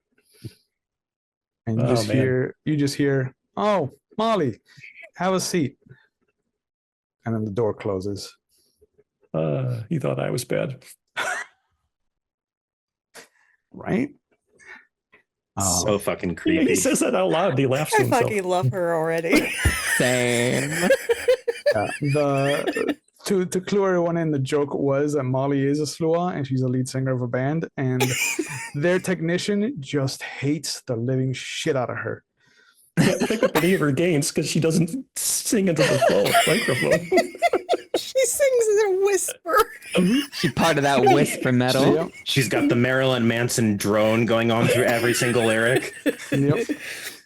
And you just hear, "Oh, Molly, have a seat." And then the door closes. He thought I was bad. Right? So fucking creepy. He says that out loud. He laughs to I himself. fucking love her already. Same. To clue everyone in, the joke was that Molly is a slua and she's a lead singer of a band, and their technician just hates the living shit out of her. Can't pick up any of her gains because she doesn't sing into the microphone. She sings in a whisper. She's part of that whisper metal. Yep. She's got the Marilyn Manson drone going on through every single lyric. Yep.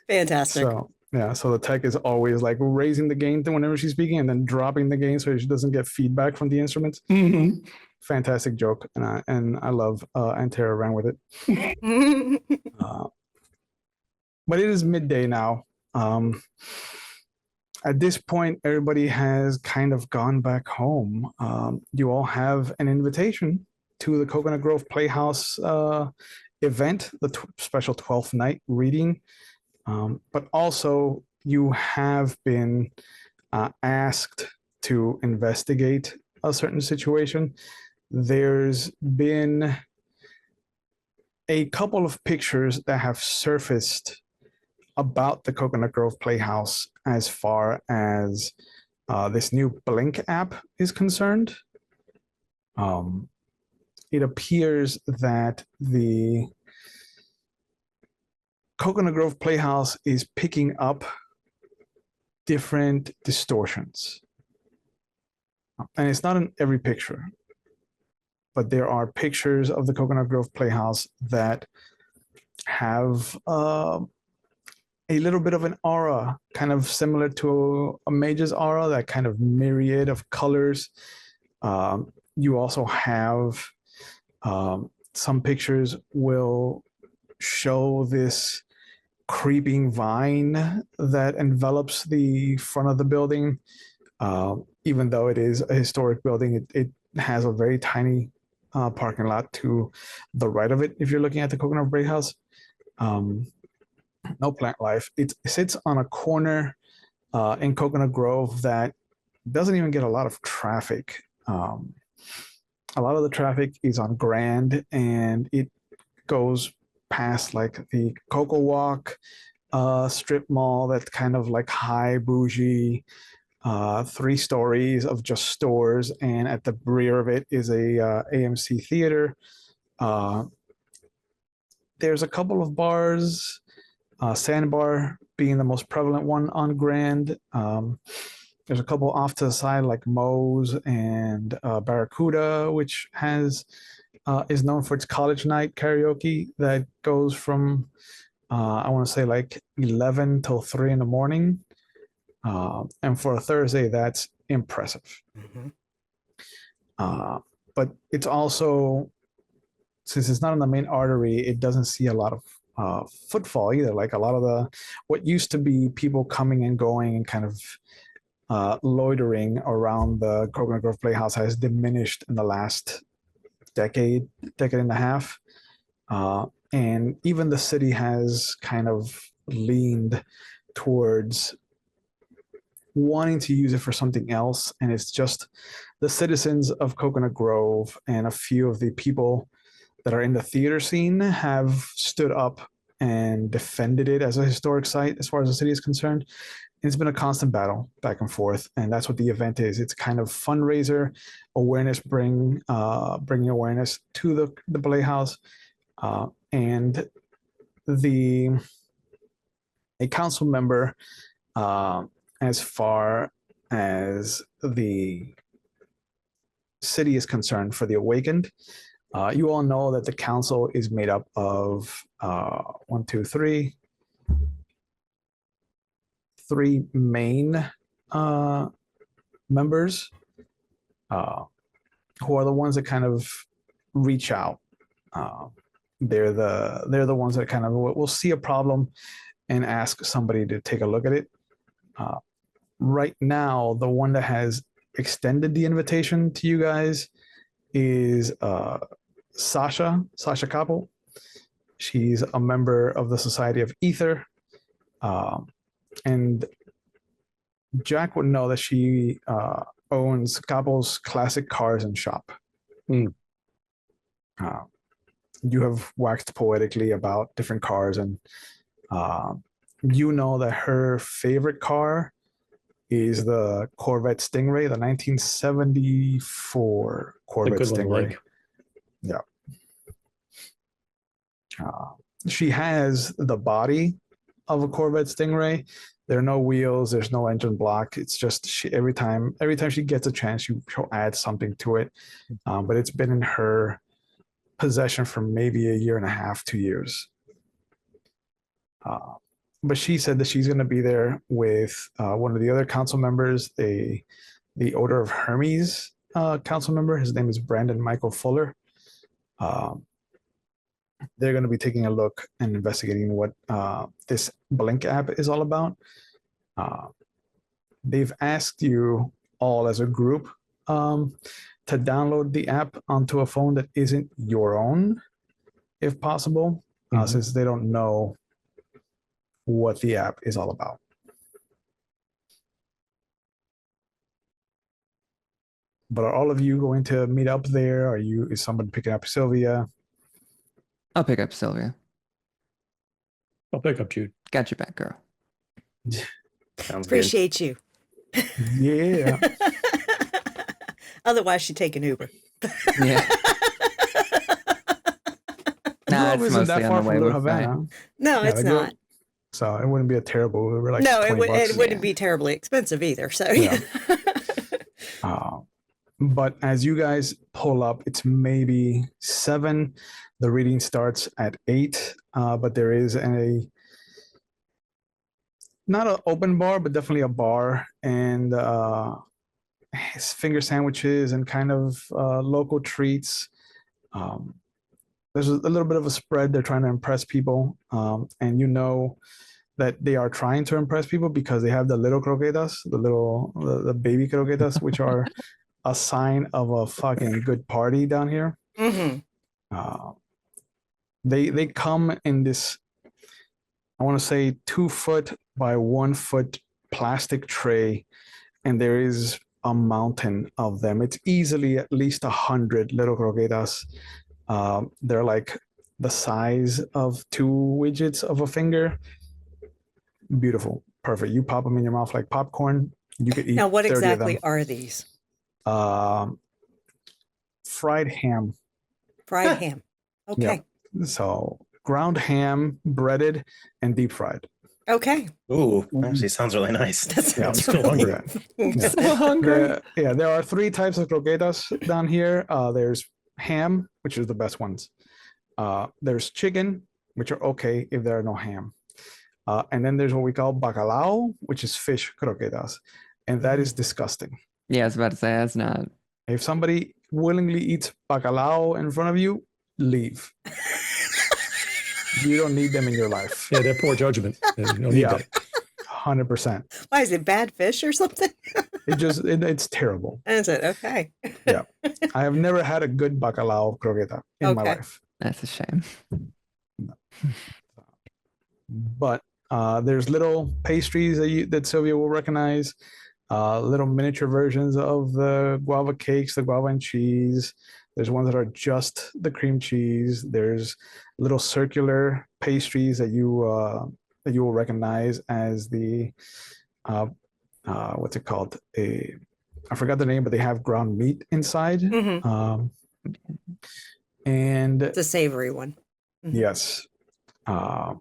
Fantastic. So the tech is always like raising the gain whenever she's speaking and then dropping the gain so she doesn't get feedback from the instruments. Fantastic joke, and I love Antera ran with it. But it is midday now. At this point, everybody has kind of gone back home. You all have an invitation to the Coconut Grove Playhouse event, the special 12th night reading. But also, you have been asked to investigate a certain situation. There's been a couple of pictures that have surfaced about the Coconut Grove Playhouse as far as this new Blink app is concerned. It appears that the Coconut Grove Playhouse is picking up different distortions. And it's not in every picture, but there are pictures of the Coconut Grove Playhouse that have a little bit of an aura, kind of similar to a Mage's aura, that kind of myriad of colors. You also have some pictures will show this creeping vine that envelops the front of the building. Even though it is a historic building, it has a very tiny parking lot to the right of it if you're looking at the Coconut Break House. No plant life. It sits on a corner in Coconut Grove that doesn't even get a lot of traffic. A lot of the traffic is on Grand, and it goes past like the Cocoa Walk strip mall that's kind of like high bougie, 3 stories of just stores, and at the rear of it is a AMC theater. There's a couple of bars, Sandbar being the most prevalent one on Grand. There's a couple off to the side like Moe's and Barracuda, which is known for its college night karaoke that goes from I want to say like 11 till 3 in the morning. And for a Thursday, that's impressive. But it's also, since it's not in the main artery, it doesn't see a lot of footfall either. Like a lot of what used to be people coming and going and kind of loitering around the Coconut Grove Playhouse has diminished in the last decade and a half. And even the city has kind of leaned towards wanting to use it for something else. And it's just the citizens of Coconut Grove and a few of the people that are in the theater scene have stood up and defended it as a historic site as far as the city is concerned. It's been a constant battle back and forth, and that's what the event is. It's kind of fundraiser, awareness, bringing awareness to the Playhouse, and a council member, as far as the city is concerned, for the Awakened. You all know that the council is made up of 3 main members who are the ones that kind of reach out. They're the ones that kind of will see a problem and ask somebody to take a look at it. Right now, the one that has extended the invitation to you guys is Sasha Koppel. She's a member of the Society of Ether. And Jack would know that she owns Koppel's Classic Cars and Shop. You have waxed poetically about different cars, and you know that her favorite car is the Corvette Stingray, the 1974 Corvette Stingray. Yeah. She has the body of a Corvette Stingray. There are no wheels. There's no engine block. It's just every time she gets a chance, she'll add something to it. But it's been in her possession for maybe a year and a half, 2 years. But she said that she's going to be there with one of the other council members, the Order of Hermes council member. His name is Brandon Michael Fuller. They're going to be taking a look and investigating what this Blink app is all about. They've asked you all as a group to download the app onto a phone that isn't your own, if possible, since they don't know what the app is all about. But are all of you going to meet up there? Is someone picking up Sylvia? I'll pick up Sylvia. I'll pick up Jude. Got your back, girl. Sounds Appreciate you. Yeah. Otherwise, she'd take an Uber. Yeah. Nah, Grove it's isn't mostly that on far the way. from Little We're fine. Havana. No, Yeah, it's the Grove- not. So it wouldn't be a terrible. We were like No, $20. it wouldn't be terribly expensive either. So Yeah. But as you guys pull up, it's maybe 7. The reading starts at 8, but there is not an open bar, but definitely a bar, and finger sandwiches and kind of local treats. There's a little bit of a spread. They're trying to impress people, and you know that they are trying to impress people because they have the little croquetas, the baby croquetas, which are a sign of a fucking good party down here. Mm-hmm. They come in this, I want to say 2 foot by 1 foot plastic tray, and there is a mountain of them. It's easily at least 100 little croquetas. They're like the size of 2 widgets of a finger. Beautiful, perfect. You pop them in your mouth like popcorn. You could eat. Now, what 30 of them. exactly are these? Fried ham. Fried ham. Okay. Yep. So ground ham, breaded and deep fried. Okay. Ooh, actually sounds really nice. That Yeah, I'm sounds still really hungry. good. So hungry. There are 3 types of croquetas down here. There's ham, which is the best ones. There's chicken, which are okay if there are no ham. And then there's what we call bacalao, which is fish croquetas. And that is disgusting. Yeah, I was about to say that's not. If somebody willingly eats bacalao in front of you, leave. You don't need them in your life. Yeah, they're poor judgment. You don't need Yeah. that. 100%. Why is it bad fish or something? It's terrible. Is it? Okay. I have never had a good bacalao croqueta in my Okay. life. That's a shame. But there's little pastries that Sylvia will recognize, little miniature versions of the guava cakes, the guava and cheese. There's ones that are just the cream cheese. There's little circular pastries that you will recognize as the what's it called? I forgot the name, but they have ground meat inside. Mhm. And It's a savory one. yes, kind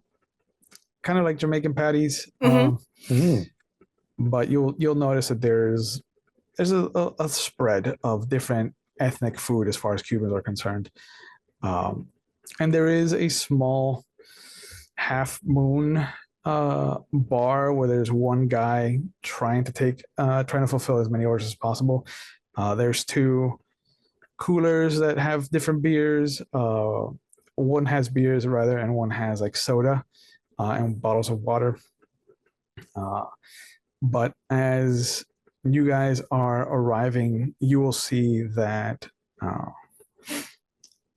of like Jamaican patties. Mhm. But you'll notice that there's a spread of different ethnic food as far as Cubans are concerned, and there is a small half moon bar where there's one guy trying to fulfill as many orders as possible. There's 2 coolers that have different beers. One has beers rather, and one has like soda and bottles of water. But as you guys are arriving, you will see that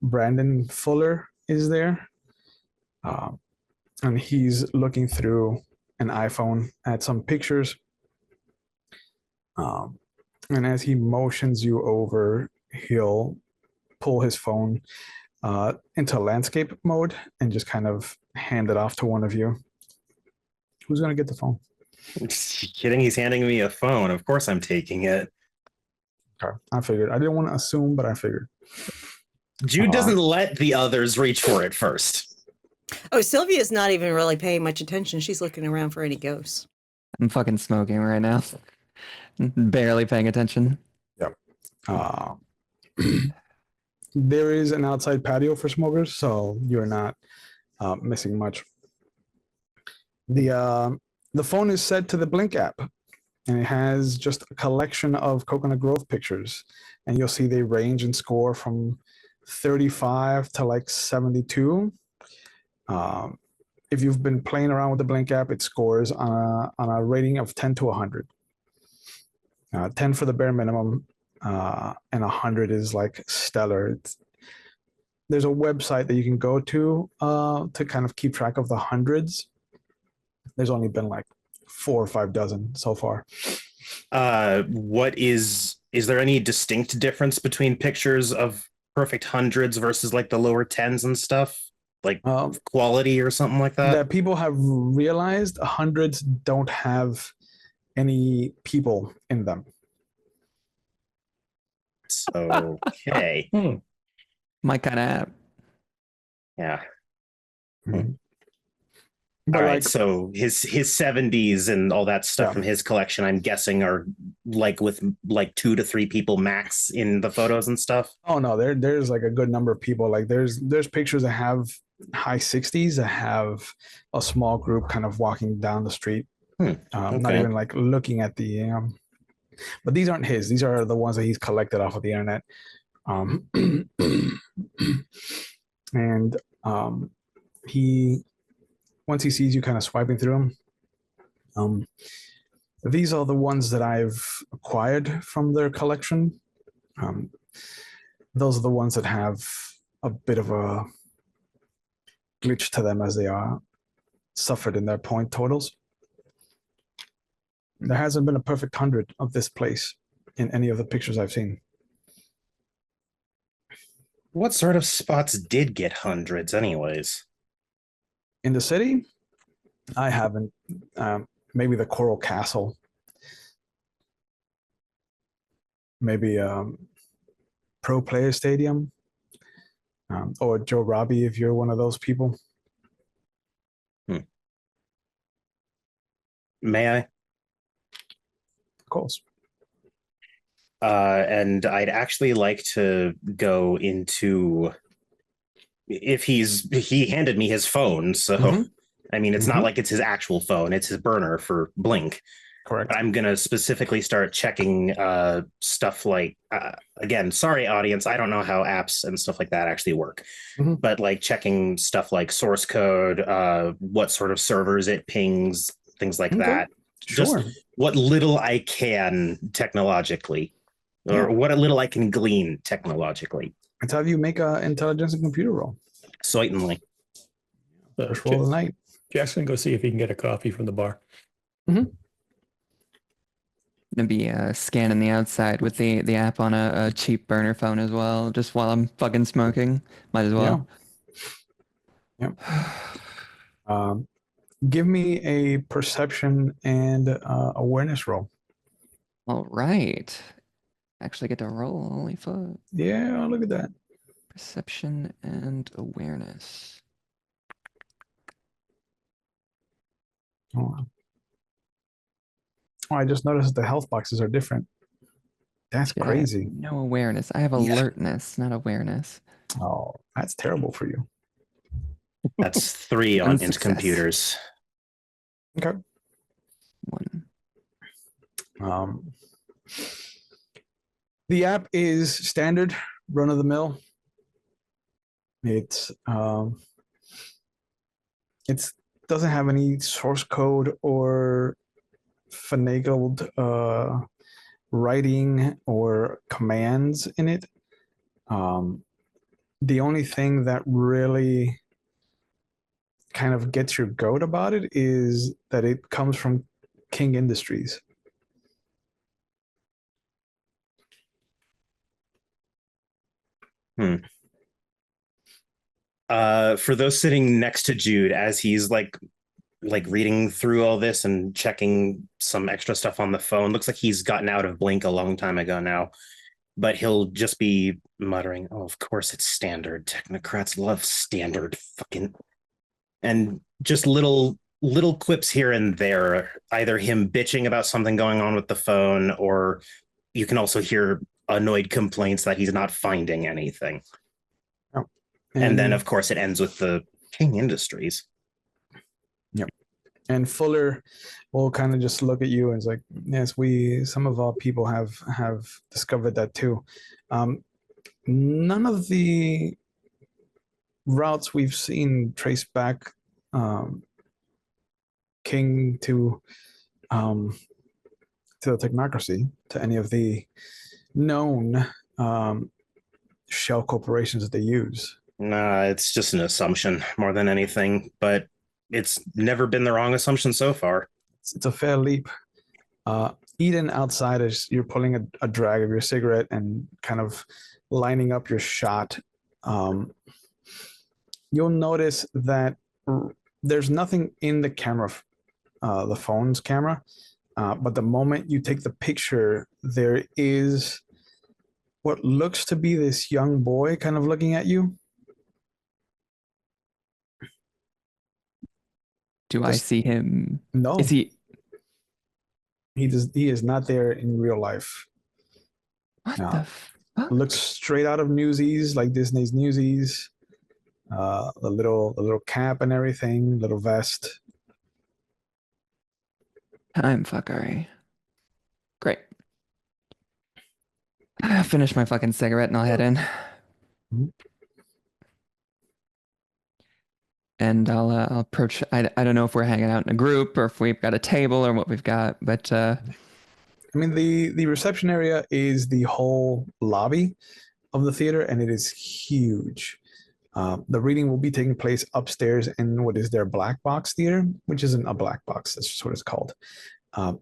Brandon Fuller is there. And he's looking through an iPhone at some pictures. And as he motions you over, he'll pull his phone into landscape mode and just kind of hand it off to one of you. Who's going to get the phone? Kidding? He's handing me a phone. Of course I'm taking it. Okay, I figured. I didn't want to assume, but I figured. Jude doesn't let the others reach for it first. Oh, Sylvia's not even really paying much attention. She's looking around for any ghosts. I'm fucking smoking right now. Barely paying attention. There is an outside patio for smokers, so you're not missing much. The phone is set to the Blink app, and it has just a collection of Coconut Grove pictures, and you'll see they range in score from 35 to like 72. If you've been playing around with the Blink app, it scores on a rating of 10 to 100. 10 for the bare minimum, and 100 is like stellar. There's a website that you can go to kind of keep track of the hundreds. There's only been like 4 or 5 dozen so far. Is there any distinct difference between pictures of perfect hundreds versus like the lower 10s and stuff? Like quality or something like that? That people have realized hundreds don't have any people in them. Okay. My kind of app. Yeah. Mm-hmm. But All right, like, so his 70s and all that stuff Yeah. from his collection, I'm guessing, are like with like 2 to 3 people max in the photos and stuff. oh no, there's like a good number of people. Like there's pictures that have high 60s that have a small group kind of walking down the street, not Okay. even like looking at the. But these aren't his. These are the ones that he's collected off of the internet. And he, once he sees you kind of swiping through them, these are the ones that I've acquired from their collection. Those are the ones that have a bit of a glitch to them as they are suffered in their point totals. There hasn't been a perfect 100 of this place in any of the pictures I've seen. What sort of spots did get hundreds, anyways? In the city, I haven't. Maybe the Coral Castle. Maybe Pro Player Stadium. Or Joe Robbie, if you're one of those people. May I? Of course. And I'd actually like to go into, if he handed me his phone, so I mean, it's not like it's his actual phone, it's his burner for Blink. Correct. But I'm gonna specifically start checking stuff like again, sorry audience, I don't know how apps and stuff like that actually work, but like checking stuff like source code, what sort of servers it pings, things like that. Sure. Just what little I can technologically, or what little I can glean technologically. Let's have you make an intelligence and computer roll. Certainly. First roll of the night. Jack's gonna go see if he can get a coffee from the bar. Gonna be scanning the outside with the app on a cheap burner phone as well, just while I'm fucking smoking. Might as well. Yep. Give me a perception and awareness roll. All right. Actually get to roll. Holy fuck. Yeah, look at that. Perception and awareness. Oh, I just noticed that the health boxes are different. That's Yeah, crazy. no awareness. I have alertness, not awareness. Oh, that's terrible for you. That's 3 on into Success. computers. Okay. 1. The app is standard, run of the mill. It's doesn't have any source code or finagled writing or commands in it. The only thing that really kind of gets your goat about it is that it comes from King Industries. For those sitting next to Jude, as he's like reading through all this and checking some extra stuff on the phone, looks like he's gotten out of Blink a long time ago now, but he'll just be muttering, "Oh, of course it's standard. Technocrats love standard fucking," and just little quips here and there, either him bitching about something going on with the phone, or you can also hear annoyed complaints that he's not finding anything. And then, of course, it ends with the King Industries. Yep. And Fuller will kind of just look at you and is like, yes, some of our people have discovered that too. None of the routes we've seen trace back King to the technocracy, to any of the known shell corporations that they use. Nah, it's just an assumption more than anything, but it's never been the wrong assumption so far. It's a fair leap. Eden, outside, as you're pulling a drag of your cigarette and kind of lining up your shot, you'll notice that there's nothing in the camera, the phone's camera, but the moment you take the picture, there is what looks to be this young boy kind of looking at you. Do I Just- see him? No, Is he? he is not there in real life. What No. the fuck? Looks straight out of Newsies, like Disney's Newsies. The little cap and everything, little vest. Time fuckery. Great. I'll finish my fucking cigarette and I'll head in. Mhm. And I'll approach. I don't know if we're hanging out in a group or if we've got a table or what we've got, but I mean, the reception area is the whole lobby of the theater, and it is huge. The reading will be taking place upstairs in what is their black box theater, which isn't a black box. That's just what it's called.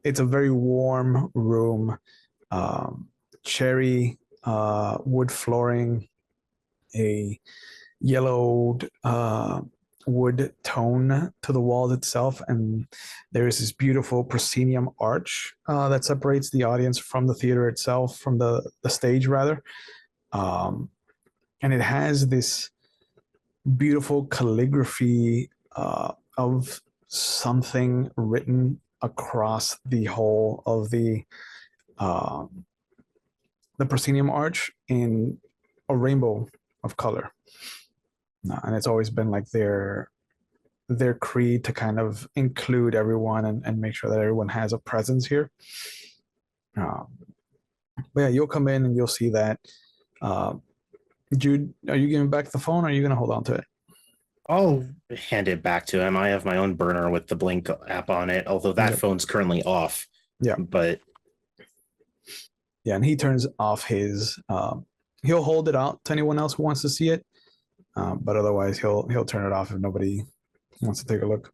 It's a very warm room, cherry wood flooring, a yellowed wood tone to the wall itself, and there is this beautiful proscenium arch that separates the audience from the theater itself, from the stage rather. And it has this beautiful calligraphy of something written across the whole of the proscenium arch in a rainbow of color. And it's always been like their creed to kind of include everyone and make sure that everyone has a presence here. But yeah, you'll come in and you'll see that. Jude, are you giving back the phone or are you going to hold on to it? I'll hand it back to him. I have my own burner with the Blink app on it, although that Yep. phone's currently off. Yeah. But Yeah, and he turns off his. He'll hold it out to anyone else who wants to see it, but otherwise he'll turn it off if nobody wants to take a look.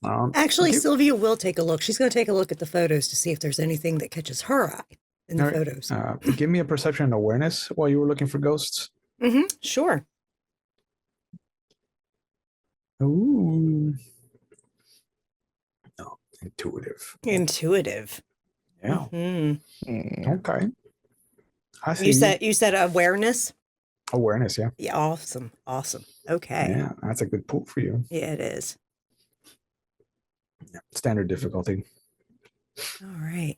Actually, okay. Sylvia will take a look. She's going to take a look at the photos to see if there's anything that catches her eye in the All right. photos. Give me a perception and awareness while you were looking for ghosts. Sure. Ooh. Oh, intuitive. Intuitive. Yeah. Mhm. Okay. I see. You said awareness? Awareness, yeah. Yeah, awesome. Okay. Yeah, that's a good pool for you. Yeah, it is. Yeah. Standard difficulty. All right.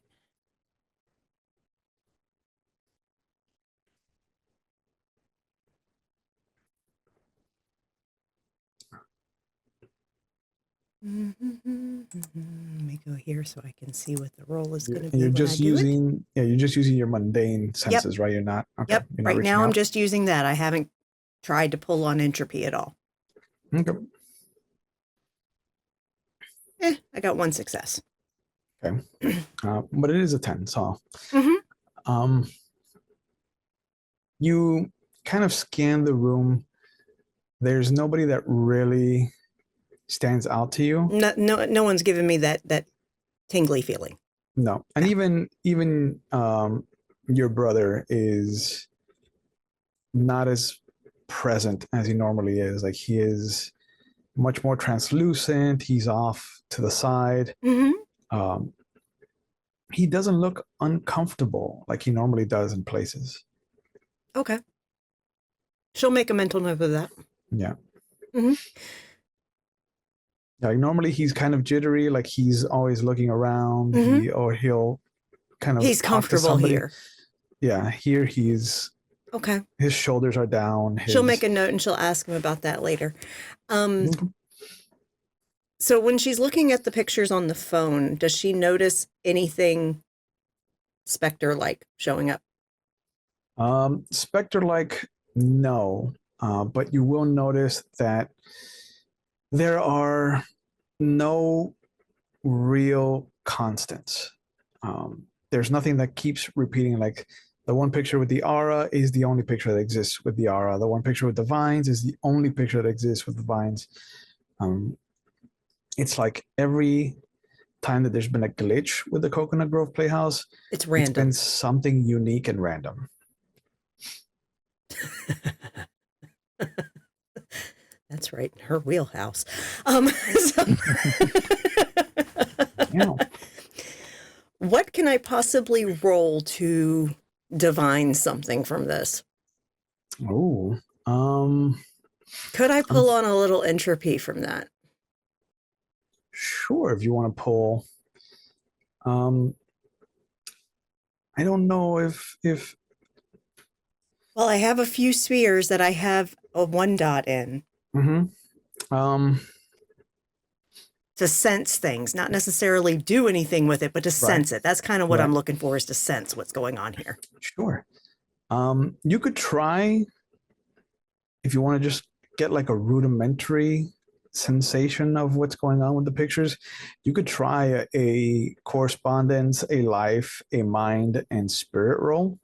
Let me go here so I can see what the roll is going to be. You're when just I do it. you're just using your mundane senses, right? You're not. Okay. Yep. You're not Right reaching now, I'm out? just using that. I haven't tried to pull on entropy at all. Okay. I got one success. Okay. But it is a 10, so Mhm. You kind of scan the room. There's nobody that really stands out to you. No one's given me that tingly feeling. No. And even your brother is not as present as he normally is. Like, he is much more translucent. He's off to the side. He doesn't look uncomfortable like he normally does in places. Okay. She'll make a mental note of that. Yeah. Mhm. Like, normally he's kind of jittery, like he's always looking around, he'll kind of He's talk to comfortable somebody. here. Yeah, here he's Okay. his shoulders are down. She'll make a note and she'll ask him about that later. Okay. So when she's looking at the pictures on the phone, does she notice anything Spectre-like showing up? Spectre-like, no, but you will notice that there are no real constants. There's nothing that keeps repeating. Like, the one picture with the aura is the only picture that exists with the aura. The one picture with the vines is the only picture that exists with the vines. It's like every time that there's been a glitch with the Coconut Grove Playhouse, It's it's random. been something unique and random. That's right, in her wheelhouse. Yeah. What can I possibly roll to divine something from this? Oh, Could I pull on a little entropy from that? Sure, if you want to pull. I don't know if Well, I have a few spheres that I have a 1 dot in um to sense things, not necessarily do anything with it, but to sense it. That's kind of what Right. I'm looking for, is to sense what's going on here. sure. You could try, if you want to just get like a rudimentary sensation of what's going on with the pictures, you could try a correspondence, a life, a mind, and spirit roll.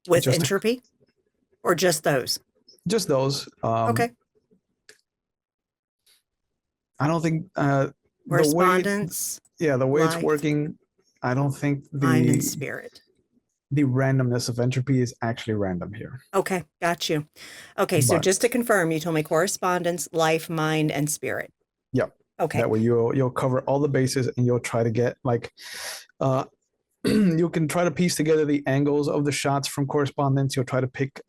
With Just- entropy? Or just those? Just those. Okay. I don't think the way, Correspondence, the way it's life, working, I don't think mind, and spirit. the randomness of entropy is actually random here. Okay, got you. Okay, so But- just to confirm, you told me correspondence, life, mind, and spirit. Yep. Okay. That way you'll cover all the bases, and you'll try to get like you can try to piece together the angles of the shots from correspondence. You'll try to pick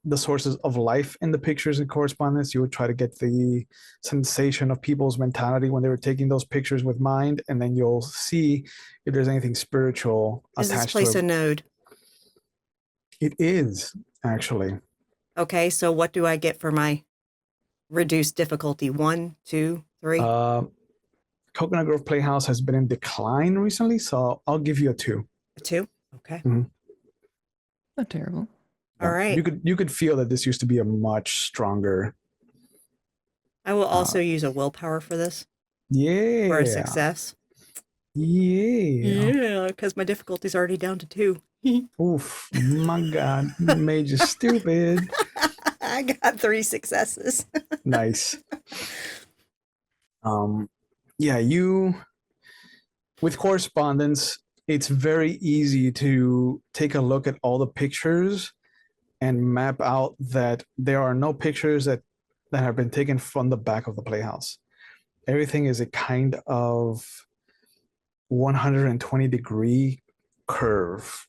the sources of life in the pictures in correspondence. You would try to get the sensation of people's mentality when they were taking those pictures with mind, and then you'll see if there's anything spiritual Is this attached place to a it. node? It is actually. Okay, so what do I get for my reduced difficulty? 1, 2, 3? Coconut Grove Playhouse has been in decline recently, so I'll give you a 2. A 2? Okay. Not terrible. All right. You could feel that this used to be a much stronger. I will also use a willpower for this, Yeah. for a success. Yeah. Yeah, because my difficulty's already down to 2. Oof. My God. Mage is stupid. I got 3 successes. Nice. Yeah, with correspondence, it's very easy to take a look at all the pictures and map out that there are no pictures that have been taken from the back of the playhouse. Everything is a kind of 120-degree curve.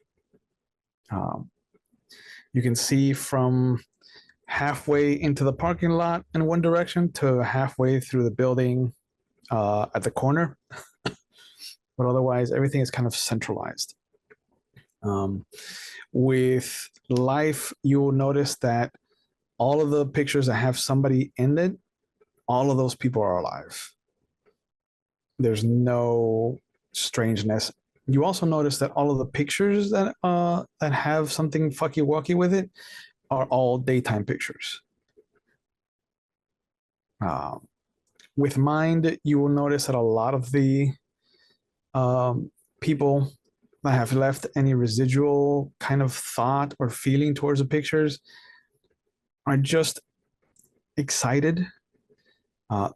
You can see from halfway into the parking lot in one direction to halfway through the building at the corner. But otherwise, everything is kind of centralized. With life, you'll notice that all of the pictures that have somebody in it, all of those people are alive. There's no strangeness. You also notice that all of the pictures that have something fucky-wucky with it are all daytime pictures. With mind, you will notice that a lot of the people that have left any residual kind of thought or feeling towards the pictures are just excited.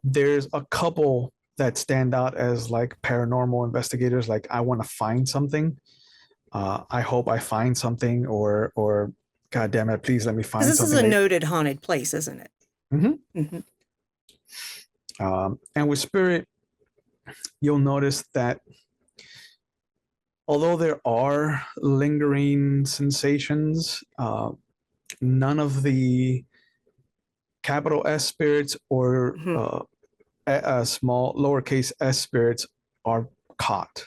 There's a couple that stand out as like paranormal investigators, like I want to find something. I hope I find something, or God damn it, please let me find This something. is a noted haunted place, isn't it? And with spirit, you'll notice that although there are lingering sensations, none of the capital S spirits or small lowercase s spirits are caught.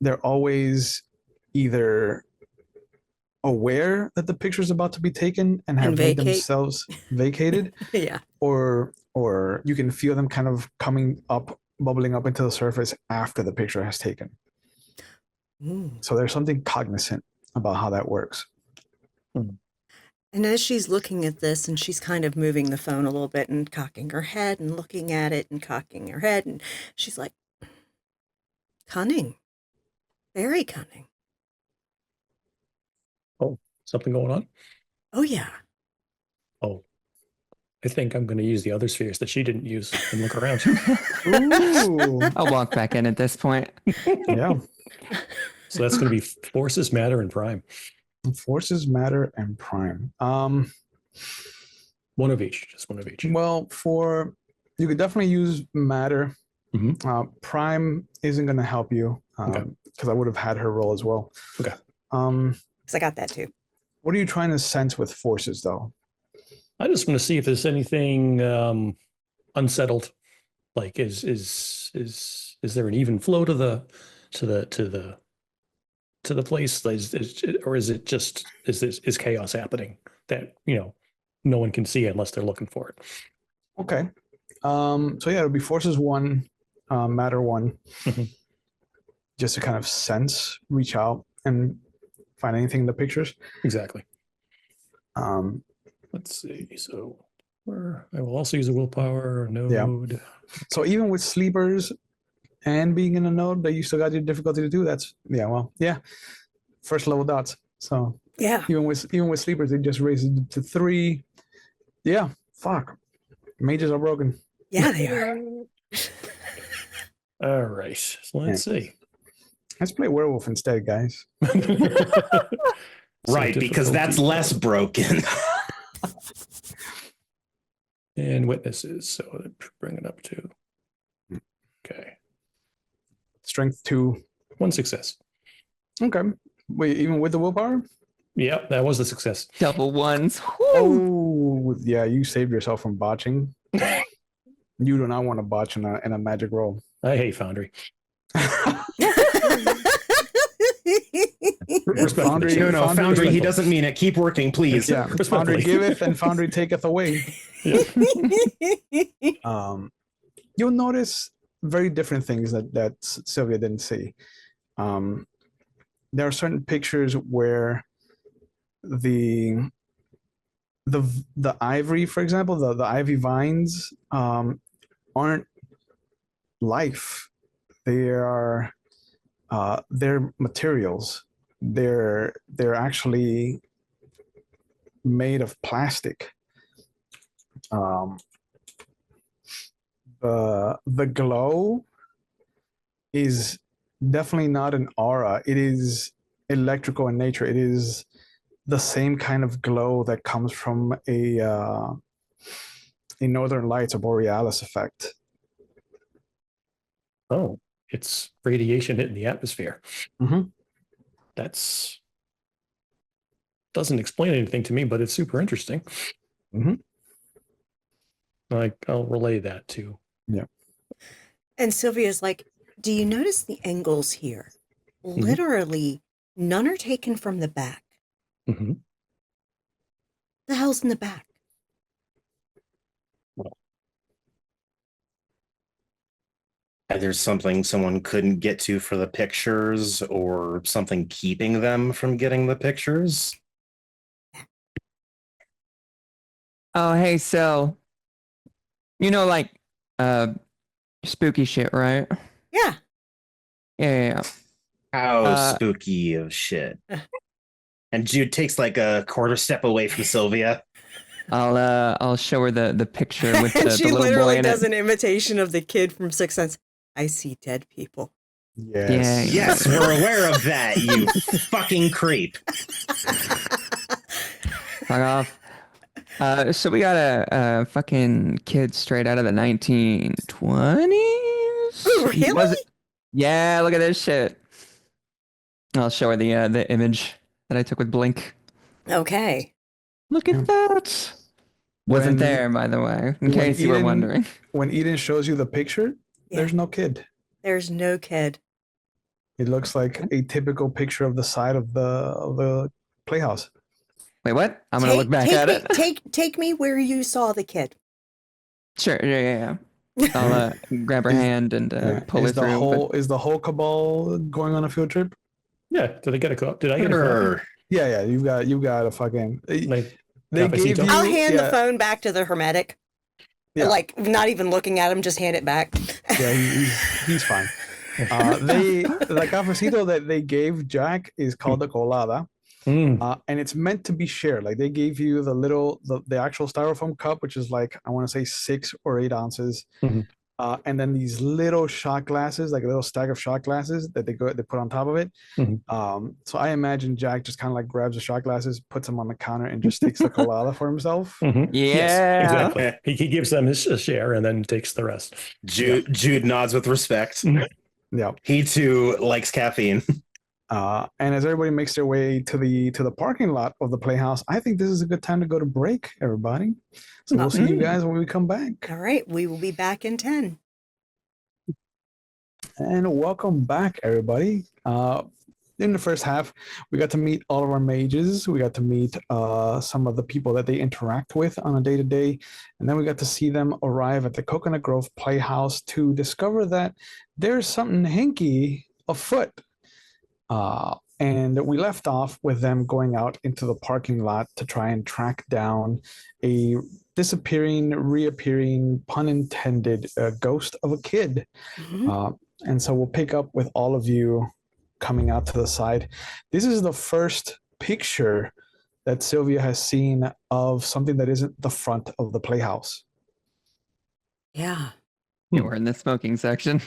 They're always either aware that the picture is about to be taken and have made themselves vacated, Yeah. or you can feel them kind of bubbling up into the surface after the picture has taken. So there's something cognizant about how that works. And as she's looking at this, and she's kind of moving the phone a little bit and cocking her head and looking at it and cocking her head, and she's like, cunning, very cunning. Oh, something going on? Oh, yeah. Oh, I think I'm going to use the other spheres that she didn't use and look around. Ooh. I'll walk back in at this point. Yeah. So that's going to be forces, matter, and prime. Forces, matter, and prime. One of each, just one of each. Well, you could definitely use matter. Prime isn't going to help you because I would have had her roll as well. Okay. Because I got that too. What are you trying to sense with forces, though? I just want to see if there's anything unsettled. Like, is there an even flow to the place? Or is it just is chaos happening that no one can see unless they're looking for it? Okay. So yeah, it'll be forces 1, matter 1, Mhm. just to kind of sense, reach out, and find anything in the pictures. Exactly. Let's see. So I will also use a willpower node. So even with sleepers and being in a node that you still got your difficulty to do, that's first level dots. So Yeah. even with sleepers, they just raise it to 3. Yeah, fuck. Mages are broken. Yeah, they are. All right. So let's see. Let's play werewolf instead, guys. Right, because that's less broken. And witnesses. So bring it up to. Okay. Strength 2. 1 success. Okay. Wait, even with the willpower? Yep, that was a success. Double ones. Woo! Oh, yeah, you saved yourself from botching. You do not want to botch in a magic roll. I hate Foundry. Foundry, No, Foundry, he doesn't mean it. Keep working, please. Yeah, Foundry giveth and Foundry taketh away. You'll notice very different things that Sylvia didn't see. There are certain pictures where the ivory, for example, the ivy vines aren't life. They're materials. They're actually made of plastic. The glow is definitely not an aura. It is electrical in nature. It is the same kind of glow that comes from a Northern Lights or Borealis effect. Oh, it's radiation hitting the atmosphere. Mm-hmm. That's doesn't explain anything to me, but it's super interesting. Mm-hmm. I'll relay that too. Yeah. And Sylvia's like, do you notice the angles here? Mm-hmm. Literally, none are taken from the back. Mm-hmm. The hell's in the back? Either something someone couldn't get to for the pictures or something keeping them from getting the pictures. Oh, hey, so, like, spooky shit, right? Yeah. Yeah. How spooky of shit. And Jude takes like a quarter step away from Sylvia. I'll show her the picture with the She little literally boy in does it. an imitation of the kid from Sixth Sense. I see dead people. Yes. Yeah. Yes, we're aware of that, you fucking creep. Fuck off. So we got a fucking kid straight out of the 1920s. Ooh, really? Yeah, look at this shit. I'll show her the image that I took with Blink. Okay. Look at that. Wasn't When- there, by the way, in when case you were Eden- wondering. When Eden shows you the picture, Yeah. there's no kid. There's no kid. It looks like a typical picture of the side of the playhouse. Wait, what? I'm gonna look back at it. Take me where you saw the kid. Sure, yeah. I'll grab her hand and pull her Is the through. whole is the whole cabal going on a field trip? Yeah. Did I get a copy? Did I get a copy? Sure. Yeah. You got a fucking. Like, They gave you. I'll hand the yeah, phone back to the hermetic. Yeah. Like, not even looking at him, just hand it back. Yeah, he's fine. The cafecito that they gave Jack is called the colada, and it's meant to be shared. Like they gave you the actual styrofoam cup, which is like I want to say 6 or 8 ounces, Mhm. and then these little shot glasses, like a little stack of shot glasses that they put on top of it. Mhm. So I imagine Jack just kind of like grabs the shot glasses, puts them on the counter, and just takes the colada for himself. Mhm. Yeah. Yes, exactly. He gives them a share and then takes the rest. Jude nods with respect. Yeah. He too likes caffeine. And as everybody makes their way to the parking lot of the Playhouse, I think this is a good time to go to break, everybody. So we'll see you guys when we come back. All right. We will be back in 10. And welcome back, everybody. In the first half, we got to meet all of our mages. We got to meet some of the people that they interact with on a day-to-day. And then we got to see them arrive at the Coconut Grove Playhouse to discover that there's something hinky afoot. And we left off with them going out into the parking lot to try and track down a disappearing, reappearing, pun intended, ghost of a kid. Mhm. And so we'll pick up with all of you coming out to the side. This is the first picture that Sylvia has seen of something that isn't the front of the Playhouse. Yeah. We're in the smoking section.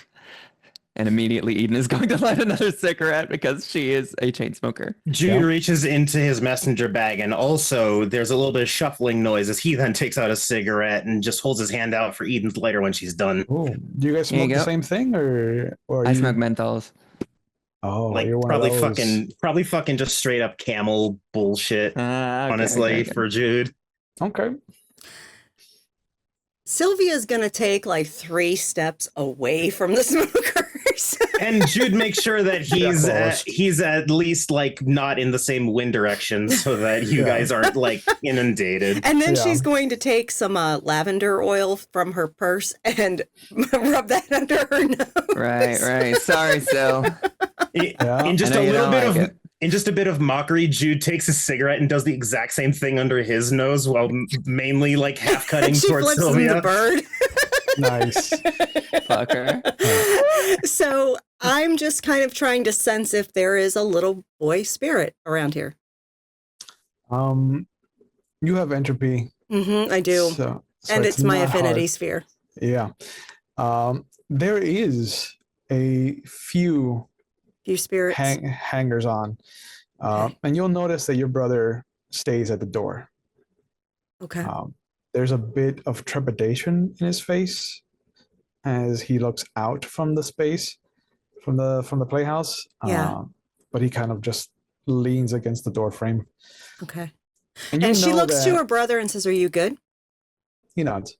And immediately Eden is going to light another cigarette because she is a chain smoker. Jude reaches into his messenger bag, and also there's a little bit of shuffling noise as he then takes out a cigarette and just holds his hand out for Eden's lighter when she's done. Oh, do you guys Here you smoke the go. same thing, or I you... smoke menthols. Oh, Like you're one probably of those. probably fucking just straight up camel bullshit. Honestly, for Jude. Okay. Sylvia's going to take like 3 steps away from the smokers. And Jude makes sure that Yeah, he's at least like not in the same wind direction so that you guys aren't like inundated. And then she's going to take some lavender oil from her purse and rub that under her nose. Right. Sorry, Sil. In just I know a you little don't bit like of it. in just a bit of mockery, Jude takes a cigarette and does the exact same thing under his nose while mainly like half cutting She towards flips him Sylvia. the bird. Nice. Fucker. So I'm just kind of trying to sense if there is a little boy spirit around here. You have entropy. I do. So and it's my not affinity hard. sphere. Yeah. There is a few spirits. hangers on. Okay. And you'll notice that your brother stays at the door. Okay. There's a bit of trepidation in his face as he looks out from the space, from the playhouse. Yeah. But he kind of just leans against the door frame. Okay. And she looks to her brother and says, "Are you good?" He nods.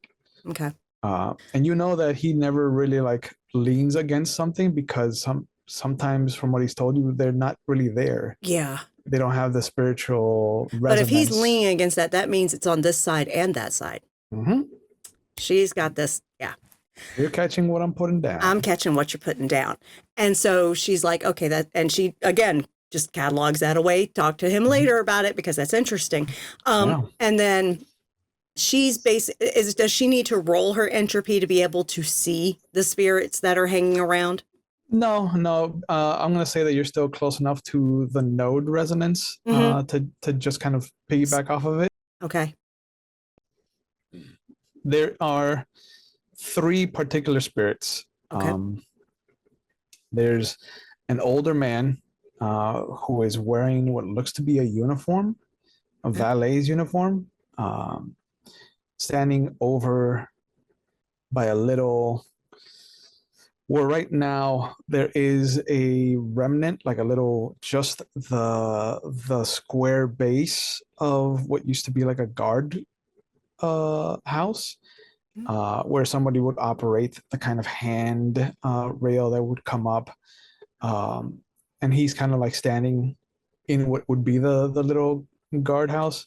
Okay. And you know that he never really like leans against something because sometimes from what he's told you, they're not really there. Yeah. They don't have the spiritual resonance. But if he's leaning against that, that means it's on this side and that side. Mm-hmm. She's got this. Yeah. You're catching what I'm putting down. I'm catching what you're putting down. And so she's like, okay, and she, again, just catalogs that away, talk to him later about it because that's interesting. And then she's does she need to roll her entropy to be able to see the spirits that are hanging around? No. I'm going to say that you're still close enough to the node resonance to just kind of piggyback off of it. Okay. There are 3 particular spirits. Okay. There's an older man who is wearing what looks to be a uniform, a valet's uniform, standing over by a little... Well, right now there is a remnant, like a little, just the square base of what used to be like a guard house, where somebody would operate the kind of hand rail that would come up, and he's kind of like standing in what would be the little guardhouse.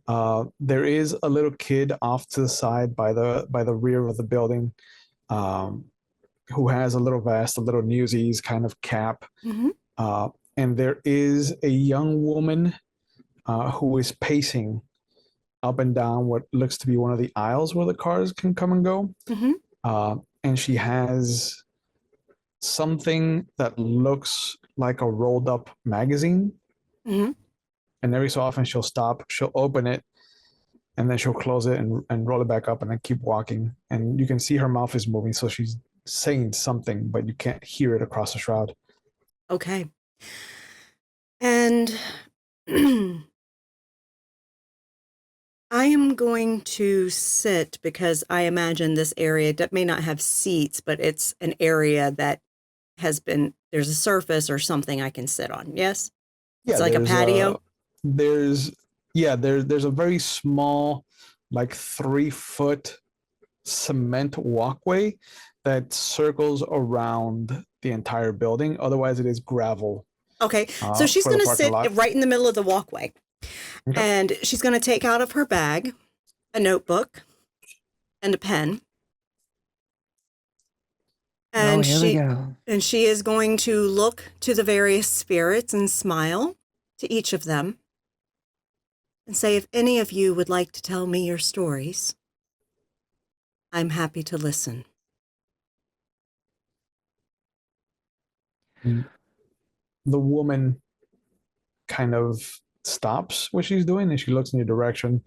There is a little kid off to the side by the rear of the building, who has a little vest, a little Newsies kind of cap. And there is a young woman who is pacing up and down what looks to be one of the aisles where the cars can come and go. And she has something that looks like a rolled up magazine. And every so often she'll stop, she'll open it, and then she'll close it and roll it back up and then keep walking. And you can see her mouth is moving, so she's saying something, but you can't hear it across the shroud. Okay. And I am going to sit because I imagine this area that may not have seats, but it's an area that has been there's a surface or something I can sit on. Yes? Yeah, It's like a there's patio? there's a very small, like 3 foot cement walkway that circles around the entire building. Otherwise, it is gravel Okay. So she's for the going to parking sit lot. right in the middle of the walkway. Okay. And she's going to take out of her bag a notebook and a pen. And here we go. she is going to look to the various spirits and smile to each of them and say, if any of you would like to tell me your stories, I'm happy to listen. The woman kind of stops what she's doing and she looks in your direction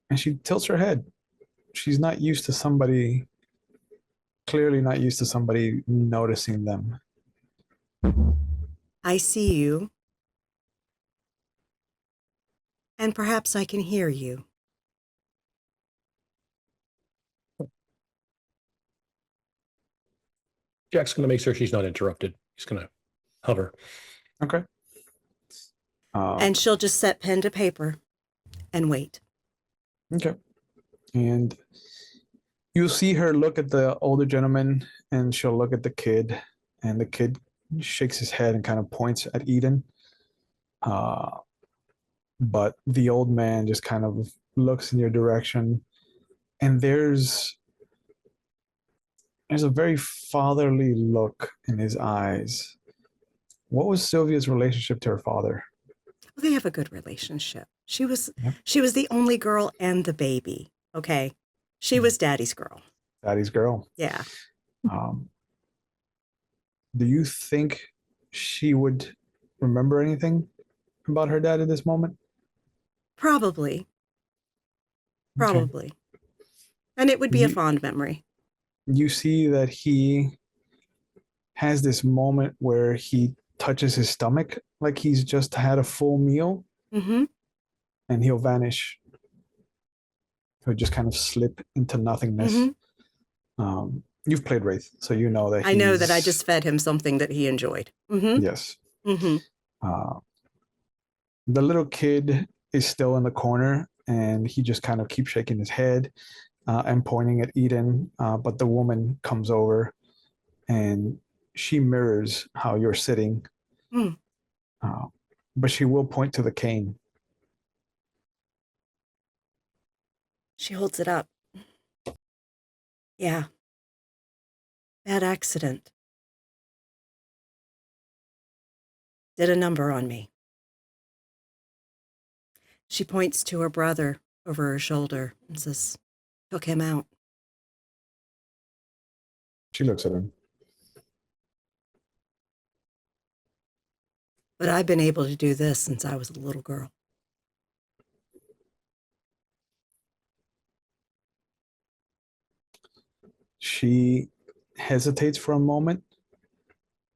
and she tilts her head. She's not used to somebody, clearly not used to somebody noticing them. I see you. And perhaps I can hear you. Jack's going to make sure she's not interrupted. He's going to hover. Okay. And she'll just set pen to paper and wait. Okay. And you'll see her look at the older gentleman and she'll look at the kid, and the kid shakes his head and kind of points at Eden. But the old man just kind of looks in your direction, and there's a very fatherly look in his eyes. What was Sylvia's relationship to her father? They have a good relationship. She was the only girl and the baby. Okay. She was daddy's girl. Daddy's girl. Yeah. Do you think she would remember anything about her dad at this moment? Probably. Okay. And it would be a fond memory. You see that he has this moment where he touches his stomach like he's just had a full meal, Mm-hmm. and he'll vanish. He'll just kind of slip into nothingness. Mm-hmm. You've played Wraith, so you know that I know that I just fed him something that he enjoyed. Mm-hmm. Yes. Mm-hmm. The little kid is still in the corner, and he just kind of keeps shaking his head and pointing at Eden. But the woman comes over, and she mirrors how you're sitting. Mm. But she will point to the cane. She holds it up. Yeah. Bad accident. Did a number on me. She points to her brother over her shoulder and says, took him out. She looks at him. But I've been able to do this since I was a little girl. She hesitates for a moment,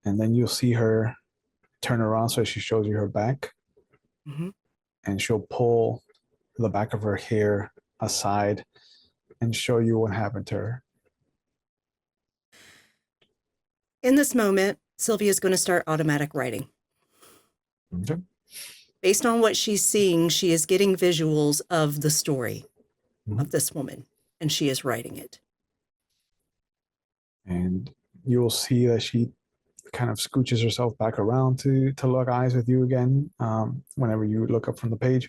and then you'll see her turn around so she shows you her back. Mm-hmm. And she'll pull the back of her hair aside and show you what happened to her. In this moment, Sylvia's going to start automatic writing. Okay. Based on what she's seeing, she is getting visuals of the story of this woman, and she is writing it. And you'll see that she kind of scooches herself back around to lock eyes with you again whenever you look up from the page.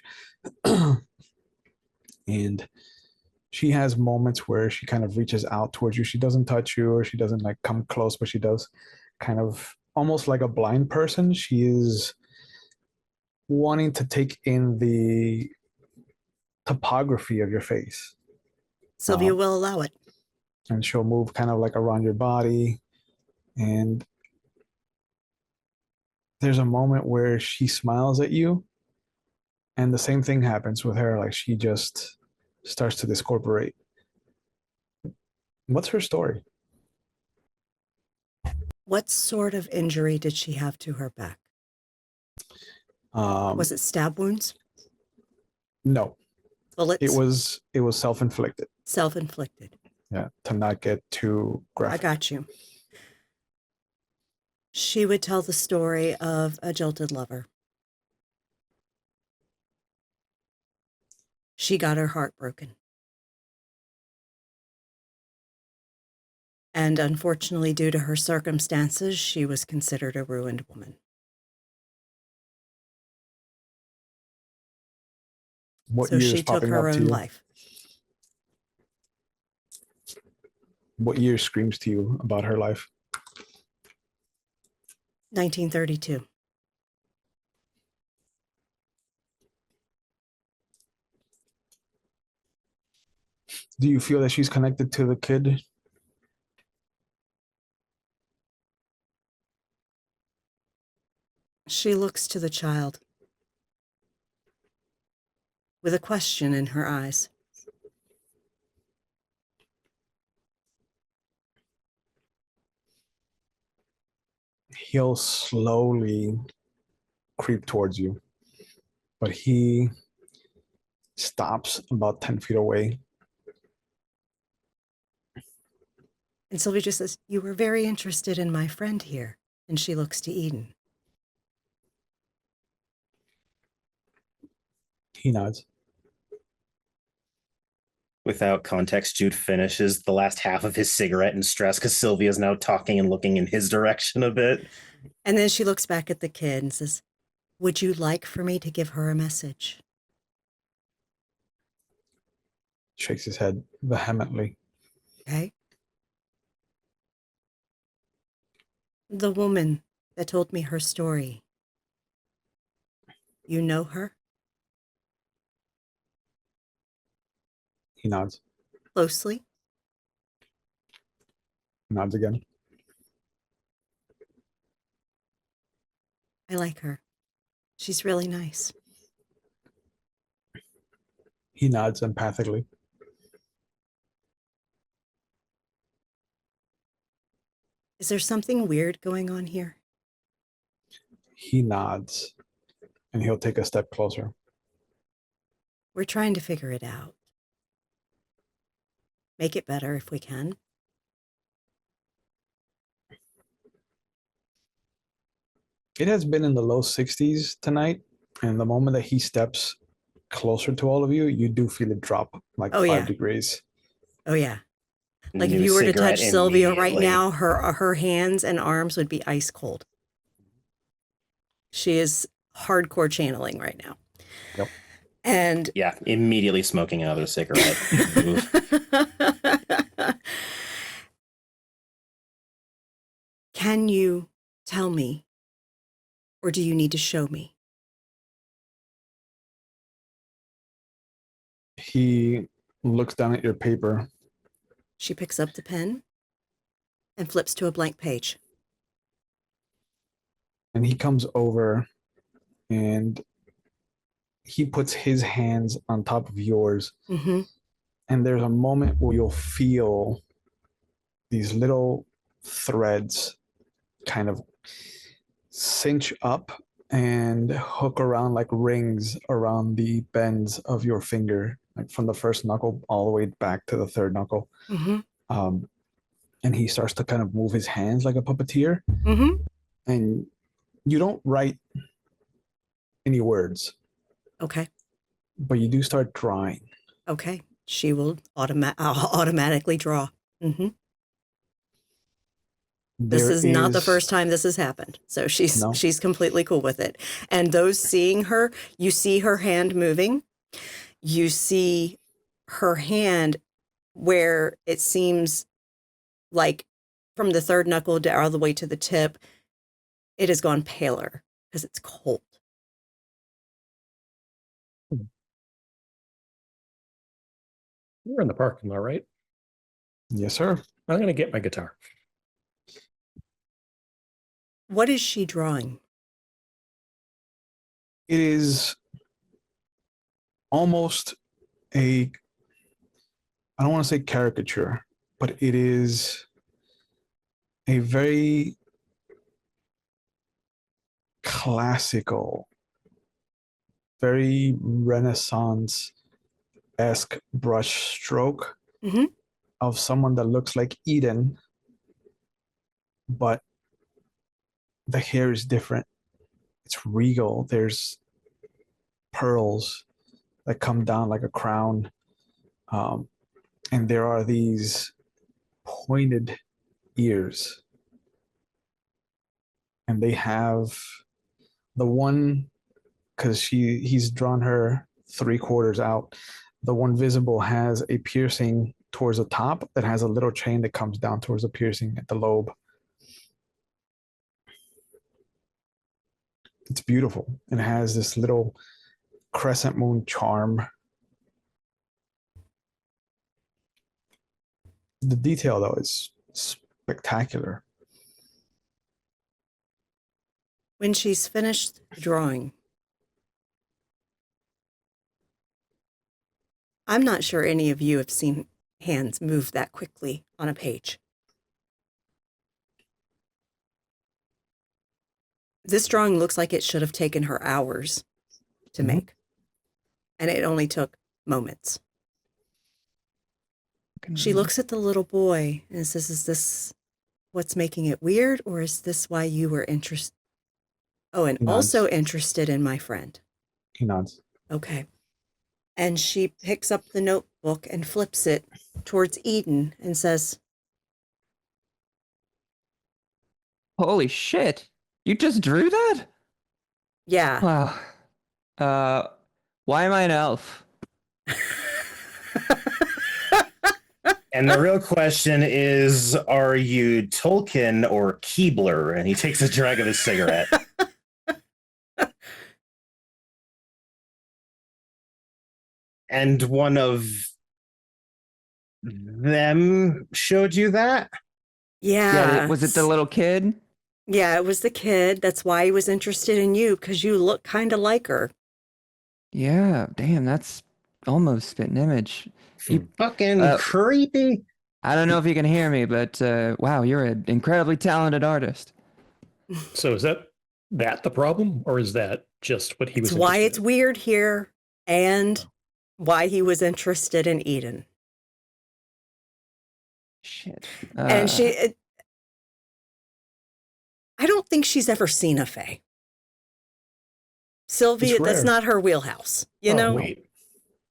And she has moments where she kind of reaches out towards you. She doesn't touch you, or she doesn't like come close, but she does kind of almost like a blind person. She is wanting to take in the topography of your face. Sylvia will allow it. And she'll move kind of like around your body. And there's a moment where she smiles at you, and the same thing happens with her. Like she just starts to discorporate. What's her story? What sort of injury did she have to her back? Was it stab wounds? No. Bullets? It was self-inflicted. Self-inflicted. Yeah, to not get too graphic. I got you. She would tell the story of a jilted lover. She got her heart broken. And unfortunately, due to her circumstances, she was considered a ruined woman. What So year is she took popping her up to own you? life. What year screams to you about her life? 1932. Do you feel that she's connected to the kid? She looks to the child with a question in her eyes. He'll slowly creep towards you, but he stops about 10 feet away. And Sylvia just says, "You were very interested in my friend here." And she looks to Eden. He nods. Without context, Jude finishes the last half of his cigarette in stress because Sylvia's now talking and looking in his direction a bit. And then she looks back at the kid and says, "Would you like for me to give her a message?" Shakes his head vehemently. Okay. The woman that told me her story. You know her? He nods. Closely? Nods again. I like her. She's really nice. He nods empathically. Is there something weird going on here? He nods, and he'll take a step closer. We're trying to figure it out. Make it better if we can. It has been in the low 60s tonight, and the moment that he steps closer to all of you, you do feel it drop like Oh, 5 yeah. degrees. Oh, yeah. Like if New you were to cigarette touch Sylvia right immediately. now, her hands and arms would be ice cold. She is hardcore channeling right now. Yep. And Yeah, immediately smoking another cigarette. can you tell me, or do you need to show me? He looks down at your paper. She picks up the pen and flips to a blank page. And he comes over and he puts his hands on top of yours. Mm-hmm. And there's a moment where you'll feel these little threads kind of cinch up and hook around like rings around the bends of your finger, like from the first knuckle all the way back to the third knuckle. Mm-hmm. And he starts to kind of move his hands like a puppeteer. Mm-hmm. And you don't write any words, Okay. but you do start drawing. Okay. She will automatically draw. Mm-hmm. This is not the first time this has happened. So she's completely cool with it. And those seeing her, you see her hand moving. You see her hand where it seems like from the third knuckle all the way to the tip, it has gone paler because it's cold. We're in the parking lot, right? Yes, sir. I'm going to get my guitar. What is she drawing? It is almost I don't want to say caricature, but it is a very classical, very Renaissance-esque brush stroke Mm-hmm. of someone that looks like Eden, but the hair is different. It's regal. There's pearls that come down like a crown. And there are these pointed ears. And they have the one, because he's drawn her 3/4 out. The one visible has a piercing towards the top that has a little chain that comes down towards the piercing at the lobe. It's beautiful. And it has this little crescent moon charm. The detail, though, is spectacular. When she's finished the drawing, I'm not sure any of you have seen hands move that quickly on a page. This drawing looks like it should have taken her hours to make, and it only took moments. She looks at the little boy and says, "Is this what's making it weird, or is this why you were interested? Oh, and also interested in my friend." He nods. Okay. And she picks up the notebook and flips it towards Eden and says, Holy shit. You just drew that? "Yeah." Wow. Why am I an elf? And the real question is, are you Tolkien or Keebler? And he takes a drag of his cigarette. And one of them showed you that? Yeah. Was it the little kid? Yeah, it was the kid. That's why he was interested in you, because you look kind of like her. Yeah, damn, that's almost spit an image. Fucking creepy. I don't know if you can hear me, but wow, you're an incredibly talented artist. So is that the problem, or is that just what he was? It's why interested it's in? weird here, and why he was interested in Eden. Shit. And I don't think she's ever seen a fae. Sylvia, It's that's rare. not her wheelhouse, you know? Wait,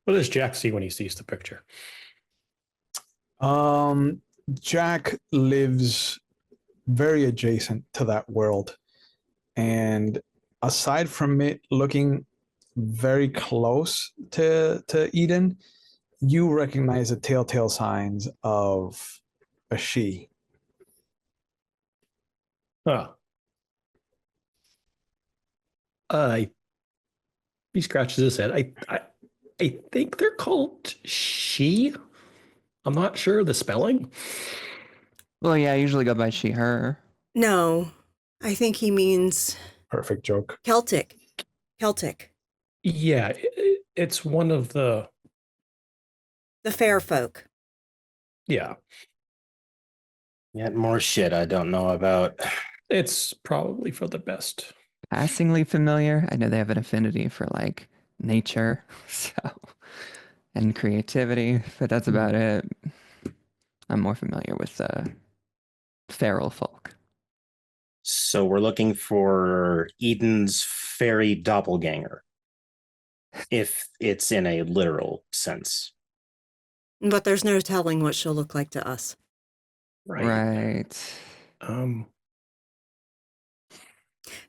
what does Jack see when he sees the picture? Jack lives very adjacent to that world. And aside from it looking very close to Eden, you recognize the telltale signs of a she. Oh. He scratches his head. I think they're called she. I'm not sure the spelling. Well, yeah, I usually go by she, her. No, I think he means Perfect joke. Celtic. Celtic. Yeah, it's one of the. The fair folk. Yeah, Yet more shit I don't know about. it's probably for the best. Passingly familiar. I know they have an affinity for like nature, so and creativity, but that's about it. I'm more familiar with feral folk. So we're looking for Eden's fairy doppelganger, if it's in a literal sense. But there's no telling what she'll look like to us. Right.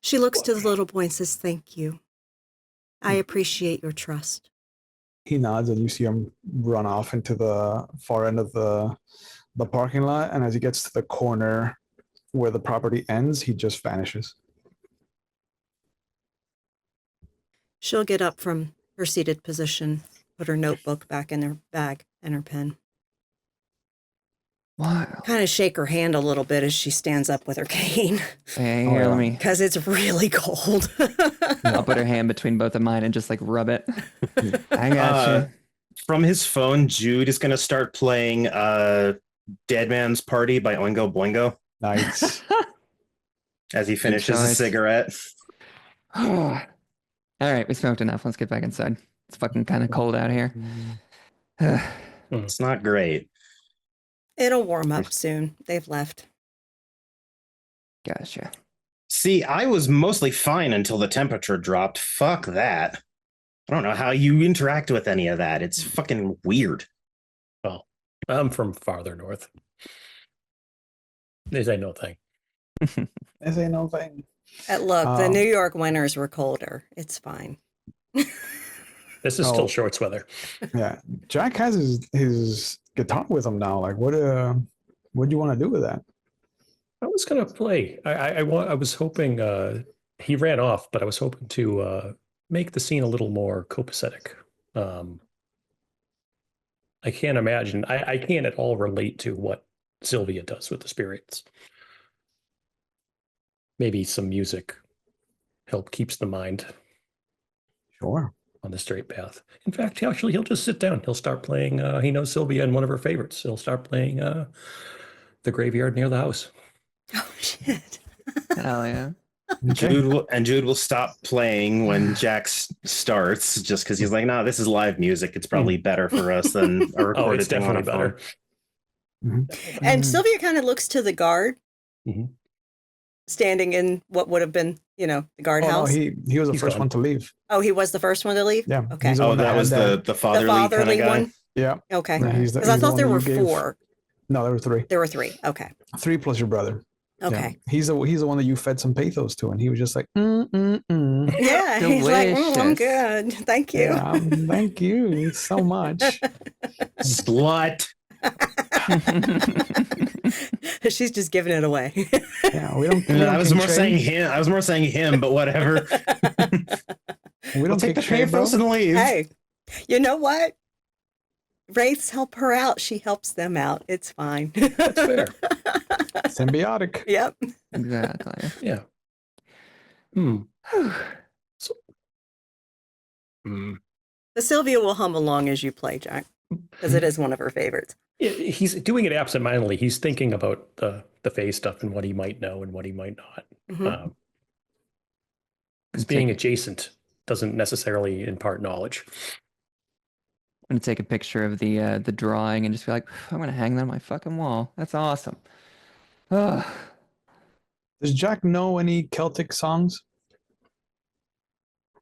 She looks to the little boy and says, "Thank you. I appreciate your trust." He nods and you see him run off into the far end of the parking lot. And as he gets to the corner where the property ends, he just vanishes. She'll get up from her seated position, put her notebook back in her bag and her pen. Wow. Kind of shake her hand a little bit as she stands up with her cane. Hey, here, let me. Because it's really cold. I'll put her hand between both of mine and just like rub it. I got you. From his phone, Jude is going to start playing Dead Man's Party by Oingo Boingo Nice. as he finishes choice. his cigarette. All right, we smoked enough. Let's get back inside. It's fucking kind of cold out here. It's not great. It'll warm up soon. They've left. Gotcha. See, I was mostly fine until the temperature dropped. Fuck that. I don't know how you interact with any of that. It's fucking weird. Well, I'm from farther north. This ain't no thing. This ain't no thing. Look, the New York winters were colder. It's fine. This is still shorts weather. Yeah, Jack has his guitar with him now. Like, what do you want to do with that? I was gonna play. I was hoping he ran off, but I was hoping to make the scene a little more copacetic. I can't imagine. I can't at all relate to what Sylvia does with the spirits. Maybe some music help keeps the mind Sure. on the straight path. In fact, actually, he'll just sit down. He'll start playing. He knows Sylvia and one of her favorites. He'll start playing The Graveyard Near the House. Oh, shit. Hell yeah. Okay. Jude will stop playing when Jack starts, just because he's like, "No, this is live music. It's probably better for us than a recorded it's thing on a definitely phone." better. And Sylvia kind of looks to the guard, standing in what would have been, the Oh, no, guardhouse. he was the He's first gone. one to leave. Oh, he was the first one to leave? Yeah. Okay. he's the Oh, one that was had the fatherly, The kind fatherly of guy. one? Yeah. Okay. Yeah, Because I he's thought the there one were you gave- 4. No, there were 3. There were 3. Okay. 3 plus your brother. Okay. Yeah. He's the one that you fed some pathos to, and he was just like, mm. Yeah. He's like, I'm Delicious. good. Thank you. Yeah, thank you so much. Slut. She's just giving it away. Yeah, we don't. I was more saying him, but whatever. We We'll don't take the shade, bro. pathos and leave. Hey, you know what? Wraiths help her out. She helps them out. It's fine. That's fair. Symbiotic. Yep. Exactly. Yeah. So, The Sylvia will hum along as you play, Jack, because it is one of her favorites. he's doing it absentmindedly. He's thinking about the Fae stuff and what he might know and what he might not. Mhm. Because being adjacent doesn't necessarily impart knowledge. I'm gonna take a picture of the drawing and just be like, I'm gonna hang that on my fucking wall. That's awesome. Ugh. Does Jack know any Celtic songs?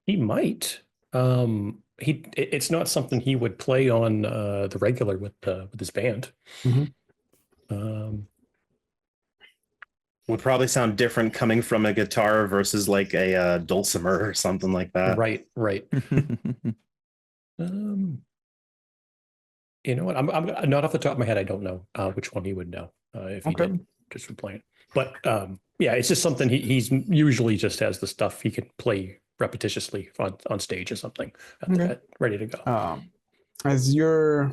He might. It's not something he would play on the regular with his band. Would probably sound different coming from a guitar versus like a dulcimer or something like that. Right. You know what? I'm not off the top of my head. I don't know which one he would know if he did just from playing. But yeah, it's just something he's usually just has the stuff he can play repetitiously on stage or something ready to go. As you're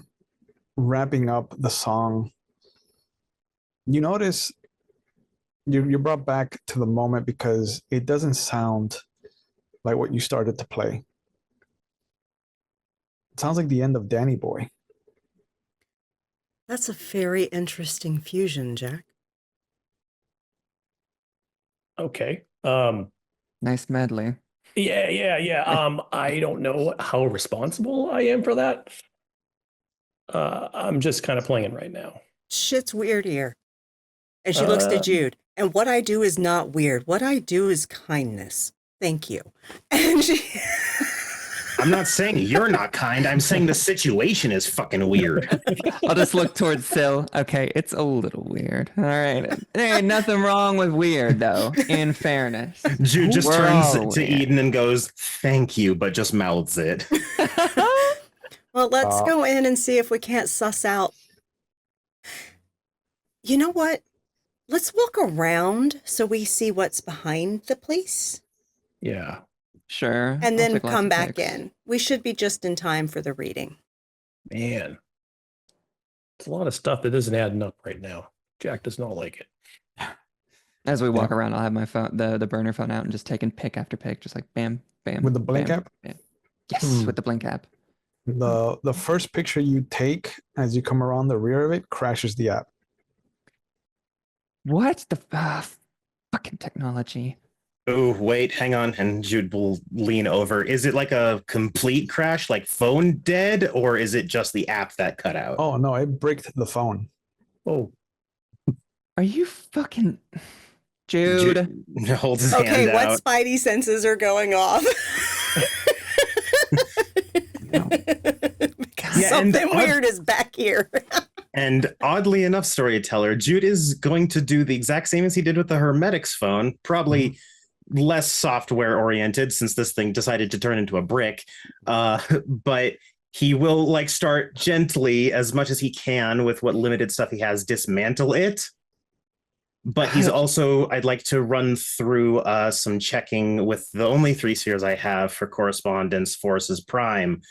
wrapping up the song, you notice you're brought back to the moment because it doesn't sound like what you started to play. It sounds like the end of Danny Boy. That's a very interesting fusion, Jack. Okay. Nice medley. Yeah. I don't know how responsible I am for that. I'm just kind of playing right now. Shit's weird here. And she looks to Jude. And what I do is not weird. What I do is kindness. Thank you. And she... I'm not saying you're not kind. I'm saying the situation is fucking weird. I'll just look towards Syl. Okay, it's a little weird. All right. There ain't nothing wrong with weird, though, in fairness. Jude just We're turns all to weird. Eden and goes, "Thank you," but just mouths it. Well, let's go in and see if we can't suss out. You know what? Let's walk around so we see what's behind the place Yeah. Sure. and I'll then take lots come of back pics. in. We should be just in time for the reading. Man. It's a lot of stuff that isn't adding up right now. Jack does not like it. As we walk around, I'll have my phone, the burner phone out and just taking pic after pic, just like bam, bam. With the blink bam, app? bam. Yes, with the blink app. The first picture you take as you come around the rear of it crashes the app. What the fucking technology? Oh, wait, hang on. And Jude will lean over. Is it like a complete crash, like phone dead, or is it just the app that cut out? Oh no, it bricked the phone. Oh, Are you fucking? Jude. holds his Okay, hand what out. spidey senses are going off? Because Yeah, and something weird is back here. And oddly enough, storyteller, Jude is going to do the exact same as he did with the Hermetics phone, probably less software oriented since this thing decided to turn into a brick. But he will like start gently as much as he can with what limited stuff he has, dismantle it. But he's also, I'd like to run through some checking with the only 3 spheres I have for correspondence, Forces Prime,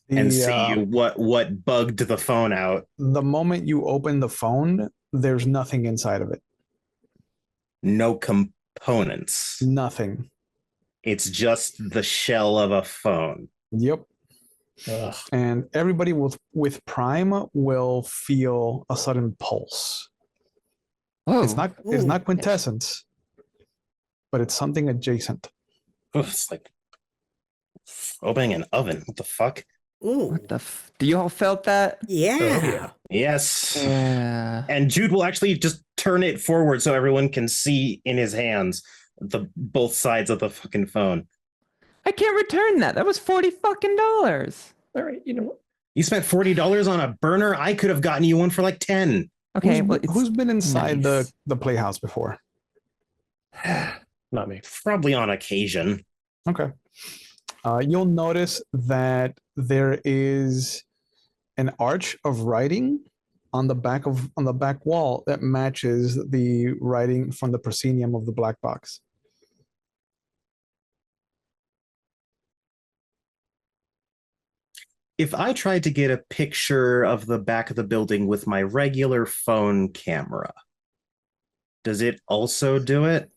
and see what bugged the phone out. The moment you open the phone, there's nothing inside of it. No components. Nothing. It's just the shell of a phone. Yep. Ugh. And everybody with Prime will feel a sudden pulse. Oh, It's not quintessence, but it's something adjacent. Ugh, it's like opening an oven. What the fuck? Ooh, what the do you all felt that? yeah. Oh, yeah. Yes. Yeah. And Jude will actually just turn it forward so everyone can see in his hands both sides of the fucking phone. I can't return that. That was $40 fucking. All right, you know what? You spent $40 on a burner. I could have gotten you one for like 10. Okay, well, it's Who's been inside nice. the playhouse before? Not me. Probably on occasion. Okay. You'll notice that there is an arch of writing on the back wall that matches the writing from the proscenium of the black box. If I tried to get a picture of the back of the building with my regular phone camera, does it also do it?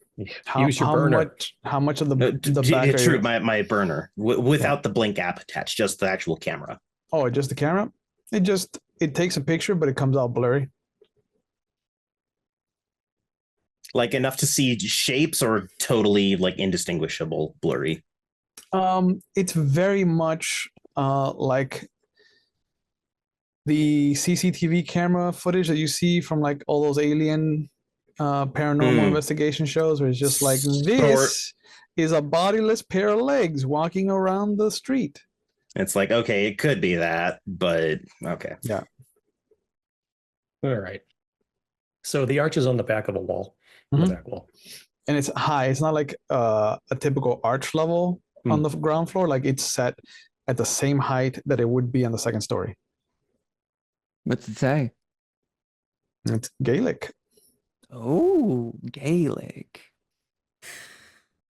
Use your burner. How much of the back? It's are true, you- my burner without the blink app attached, just the actual camera. Oh, just the camera? It takes a picture, but it comes out blurry. Like enough to see shapes or totally like indistinguishable blurry? It's very much like the CCTV camera footage that you see from like all those alien paranormal investigation shows, where it's just like this is a bodiless pair of legs walking around the street. It's like, okay, it could be that, but okay. Yeah. All right. So the arch is on the back of the wall. On the back wall. And it's high. It's not like a typical arch level on the ground floor. Like it's set at the same height that it would be on the second story. What's it say? It's Gaelic. Oh, Gaelic.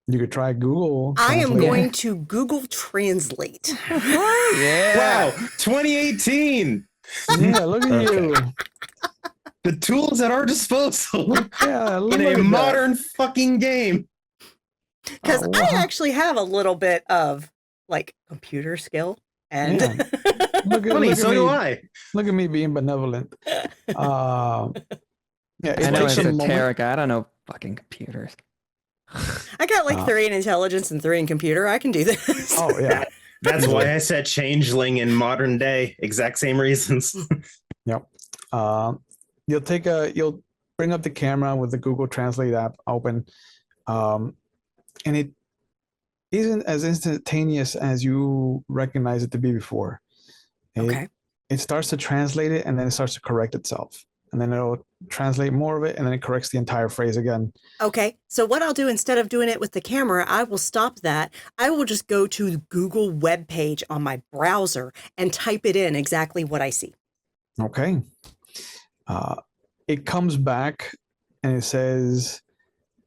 You could try Google. I am Translate. going to Google Translate. Yeah. Wow, 2018. Yeah, look at you. The tools at our disposal Yeah, look in at a that. modern fucking game. Because Oh, I wow. actually have a little bit of like computer skill. And Look Funny, at so me. do I. Look at me being benevolent. Yeah, it I know takes a moment. esoteric. I don't know fucking computers. I got like 3 in intelligence and 3 in computer. I can do this. Oh yeah, That's why I said changeling in modern day. Exact same reasons. yep. You'll bring up the camera with the Google Translate app open, and it isn't as instantaneous as you recognize it to be before. Okay. It starts to translate it, and then it starts to correct itself, and then it'll translate more of it, and then it corrects the entire phrase again. Okay. So what I'll do instead of doing it with the camera, I will stop that. I will just go to the Google web page on my browser and type it in exactly what I see. Okay. It comes back and it says,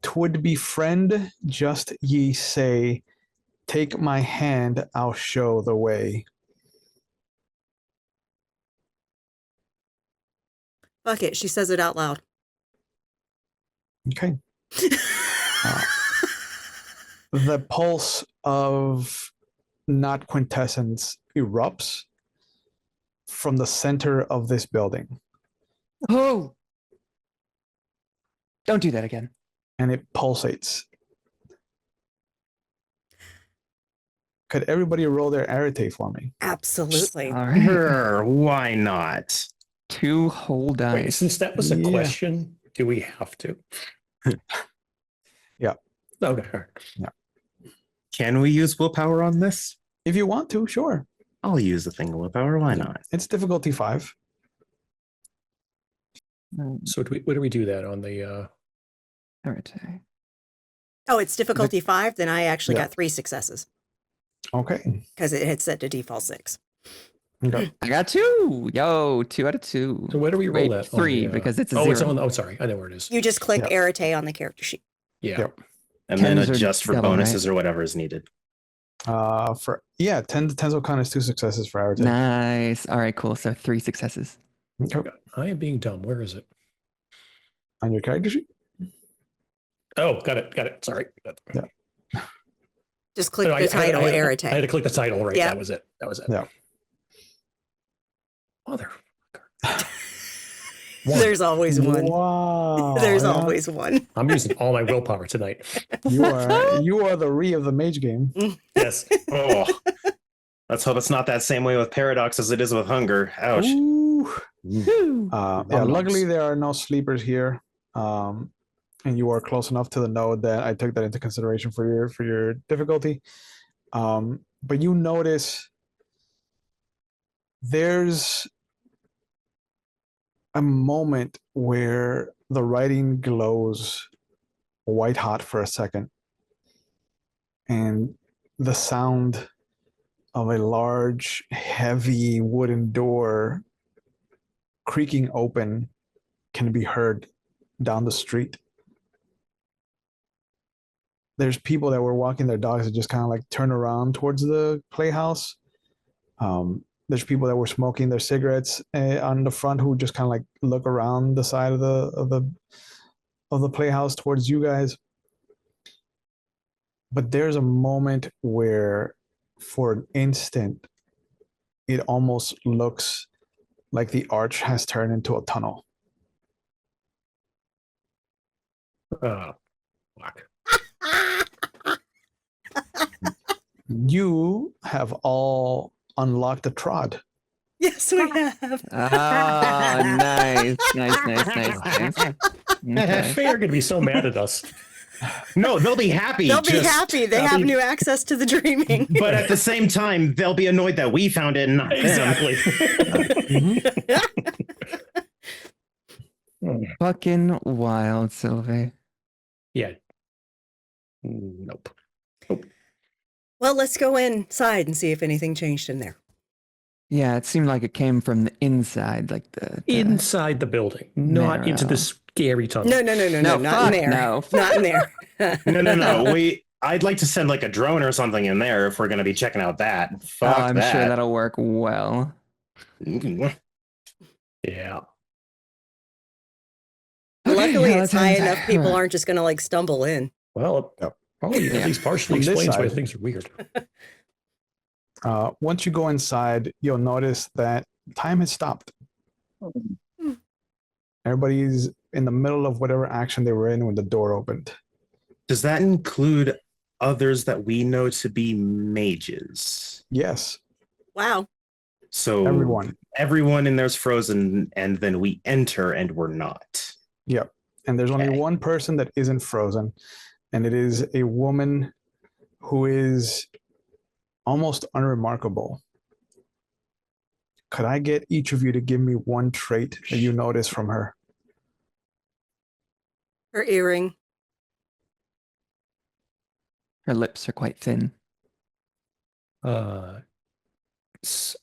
"'Twould be friend, just ye say, take my hand, I'll show the way." Fuck it. She says it out loud. Okay. The pulse of not quintessence erupts from the center of this building, Oh, don't do that again. and it pulsates. Could everybody roll their arete for me? Absolutely. All right. Sure, why not? 2 whole Wait, dice. since that was a Yeah. question, do we have to? Okay. All right. Can we use willpower on this? If you want to, sure. I'll use the thing of willpower. Why Yeah. not? It's difficulty 5. So what do we do that on the? Arete. Oh, it's difficulty 5. Then I actually Yeah. got 3 successes Okay. because it had set to default 6. Okay. I got 2. Yo, 2 out of 2. So where do we roll Wait, that? 3 on the, because it's a oh, 0. it's on. Oh, sorry, I know where it is. You just click Yeah. Arete on the character sheet. Yeah. Yep. And then Tens are adjust for double, bonuses or whatever is needed. 10 to count as 2 successes for Arete. Nice. All right, cool. So 3 successes. Okay. I am being dumb. Where is it? On your character sheet? Oh, got it. Sorry. Yeah. Just click No, the title, Arete. I had to click the title, right? Yeah. That was it. Yeah. Mother. There's always one. Wow. There's yeah. always one. I'm using all my willpower tonight. You are the Ree of the Mage game. Yes. Oh, let's hope it's not that same way with paradox as it is with hunger. Ouch. Ooh. Woo. Yeah, luckily there are no sleepers here. And you are close enough to the node that I took that into consideration for your difficulty. But you notice there's a moment where the writing glows white hot for a second, and the sound of a large, heavy wooden door creaking open can be heard down the street. There's people that were walking their dogs that just kind of like turn around towards the playhouse. There's people that were smoking their cigarettes on the front who just kind of like look around the side of the playhouse towards you guys. But there's a moment where, for an instant, it almost looks like the arch has turned into a tunnel. Fuck. You have all unlocked the trod. Yes, we have. Ah, nice. Okay. They are going to be so mad at us. No, they'll be happy. They'll be just- happy. They have new access to the dreaming. But at the same time, they'll be annoyed that we found it and not them. Exactly. Fucking wild, Sylvie. Yeah. Nope. Well, let's go inside and see if anything changed in there. Yeah, it seemed like it came from the inside, like the Inside the building, not into the scary tunnel. No, No, not fuck in there. no. Not in there. No. I'd like to send like a drone or something in there if we're going to be checking out that. Oh, Fuck I'm that. sure that'll work well. Yeah. Luckily, yeah, it's let's high end- enough people aren't just going to like stumble in. Well, Yep. probably at least partially From this explains why side. things are weird. Once you go inside, you'll notice that time has stopped. Everybody's in the middle of whatever action they were in when the door opened. Does that include others that we know to be mages? Yes, Wow. So everyone in there's frozen, and then we enter and we're not. Yep. And there's only Okay. one person that isn't frozen, and it is a woman who is almost unremarkable. Could I get each of you to give me one trait that you notice from her? Her earring. Her lips are quite thin.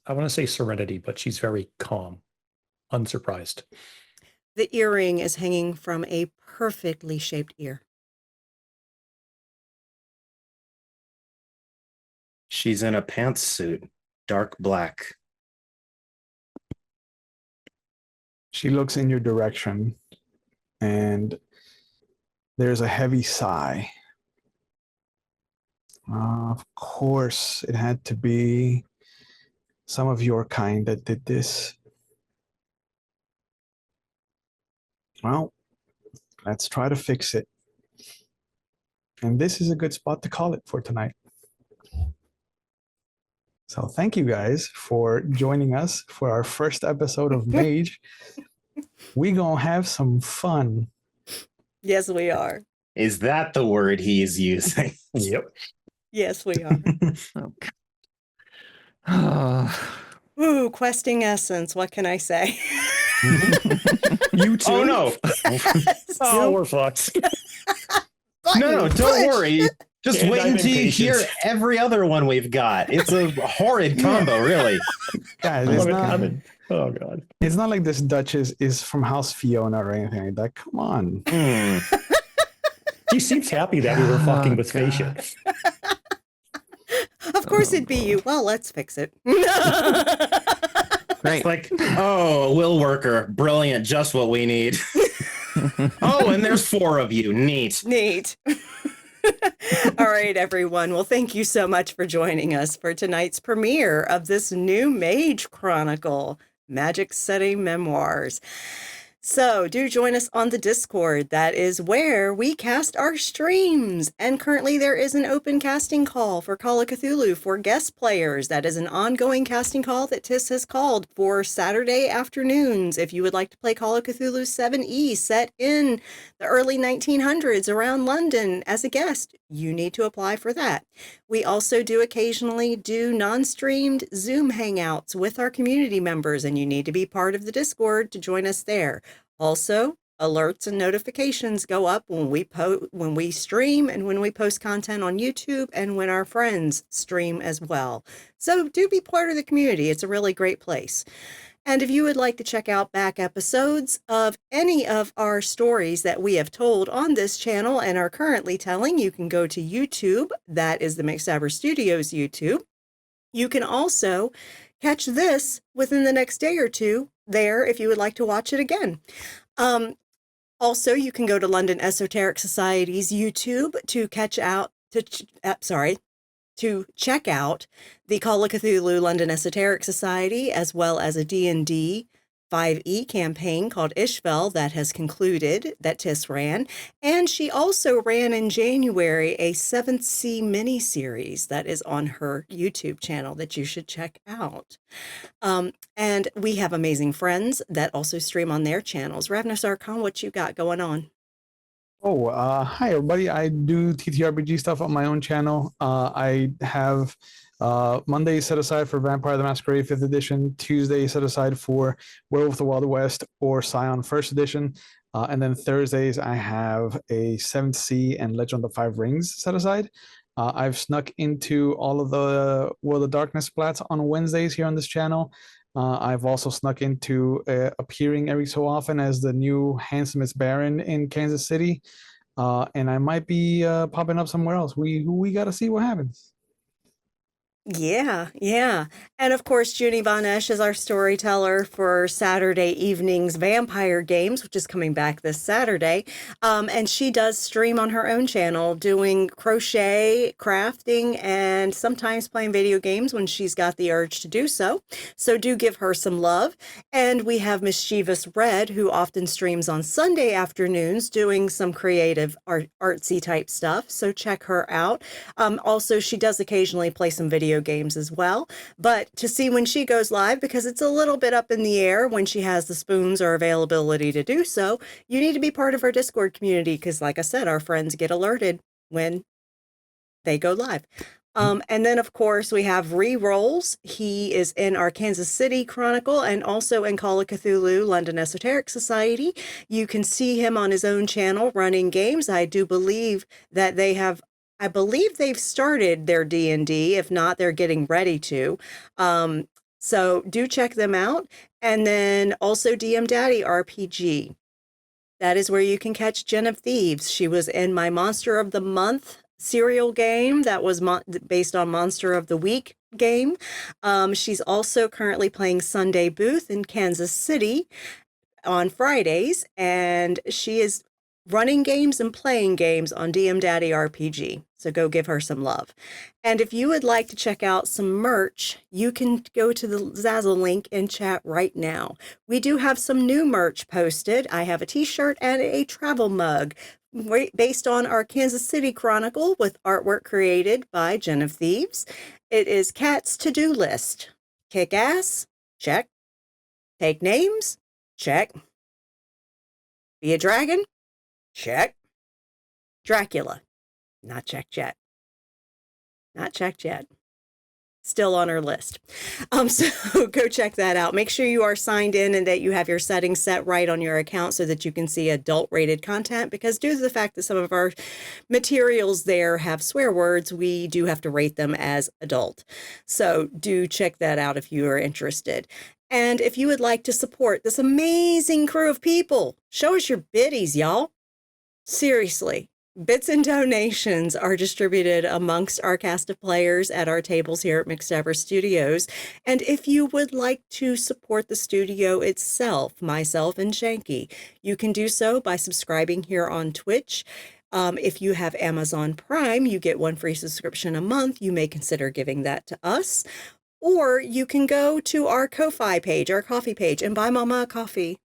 I want to say serenity, but she's very calm, unsurprised. The earring is hanging from a perfectly shaped ear. She's in a pantsuit, dark black. She looks in your direction, and there's a heavy sigh. Of course, it had to be some of your kind that did this. Well, let's try to fix it. And this is a good spot to call it for tonight. So thank you guys for joining us for our first episode of Mage. We gonna have some fun. Yes, we are. Is that the word he's using? Yep. Yes, we are. Oh, God. Oh. Ooh, questing essence. What can I say? You too. Oh no. Oh, we're fucked. No, don't worry. Just And wait I'm until you impatient. hear every other one we've got. It's a horrid combo, really. Guys, it's Oh god. it's not like this Duchess is from House Fiona or anything like that. Come on. Hmm. She seems happy that we were fucking with God. Facia. Of course it'd be you. Well, let's fix it. Great. It's like, oh, will worker. Brilliant. Just what we need. Oh, and there's 4 of you. Neat. Neat. All right, everyone. Well, thank you so much for joining us for tonight's premiere of this new Mage Chronicle, Magic Setting Memoirs. So do join us on the Discord. That is where we cast our streams. And currently there is an open casting call for Call of Cthulhu for guest players. That is an ongoing casting call that TIS has called for Saturday afternoons. If you would like to play Call of Cthulhu 7E set in the early 1900s around London as a guest, you need to apply for that. We also do occasionally do non-streamed Zoom hangouts with our community members, and you need to be part of the Discord to join us there. Also, alerts and notifications go up when we stream and when we post content on YouTube and when our friends stream as well. So do be part of the community. It's a really great place. And if you would like to check out back episodes of any of our stories that we have told on this channel and are currently telling, you can go to YouTube. That is the McStabber Studios YouTube. You can also catch this within the next day or two there if you would like to watch it again. Also, you can go to London Esoteric Society's YouTube to check out the Call of Cthulhu London Esoteric Society, as well as a D&D 5e campaign called Ishvel that has concluded, that Tiss ran. And she also ran in January a 7th Sea mini-series that is on her YouTube channel that you should check out. And we have amazing friends that also stream on their channels. Ravnosar Khan, what you got going on? Oh, hi everybody. I do TTRPG stuff on my own channel. I have Monday set aside for Vampire the Masquerade 5th edition, Tuesday set aside for Werewolf the Wild West or Scion 1st edition, and then Thursdays I have a 7th Sea and Legend of the Five Rings set aside. I've snuck into all of the World of Darkness splats on Wednesdays here on this channel. I've also snuck into appearing every so often as the new handsomest Baron in Kansas City. And I might be popping up somewhere else. We got to see what happens. Yeah. And of course, Junie Von Esch is our storyteller for Saturday evening's Vampire Games, which is coming back this Saturday. And she does stream on her own channel doing crochet, crafting, and sometimes playing video games when she's got the urge to do so. So do give her some love. And we have Mischievous Red, who often streams on Sunday afternoons doing some creative artsy type stuff. So check her out. Also, she does occasionally play some video games as well, but to see when she goes live, because it's a little bit up in the air when she has the spoons or availability to do so, you need to be part of our Discord community because, like I said, our friends get alerted when they go live. And then, of course, we have Rerolls. He is in our Kansas City Chronicle and also in Call of Cthulhu London Esoteric Society. You can see him on his own channel running games. I do believe that I believe they've started their D&D. If not, they're getting ready to. So do check them out. And then also DM Daddy RPG. That is where you can catch Jen of Thieves. She was in my Monster of the Month serial game that was based on Monster of the Week game. She's also currently playing Sunday Booth in Kansas City on Fridays. And she is running games and playing games on DM Daddy RPG. So go give her some love. And if you would like to check out some merch, you can go to the Zazzle link in chat right now. We do have some new merch posted. I have a t-shirt and a travel mug based on our Kansas City Chronicle with artwork created by Jen of Thieves. It is Cat's to-do list. Kick ass? Check. Take names? Check. Be a dragon? Check. Dracula, not checked yet. Not checked yet. Still on our list. So go check that out. Make sure you are signed in and that you have your settings set right on your account so that you can see adult rated content, because due to the fact that some of our materials there have swear words, we do have to rate them as adult. So do check that out if you are interested. And if you would like to support this amazing crew of people, show us your biddies, y'all. Seriously. Bits and donations are distributed amongst our cast of players at our tables here at McStabber Studios. And if you would like to support the studio itself, myself and Shanky, you can do so by subscribing here on Twitch. If you have Amazon Prime, you get 1 free subscription a month. You may consider giving that to us. Or you can go to our KoFi page, our coffee page, and buy Mama a coffee.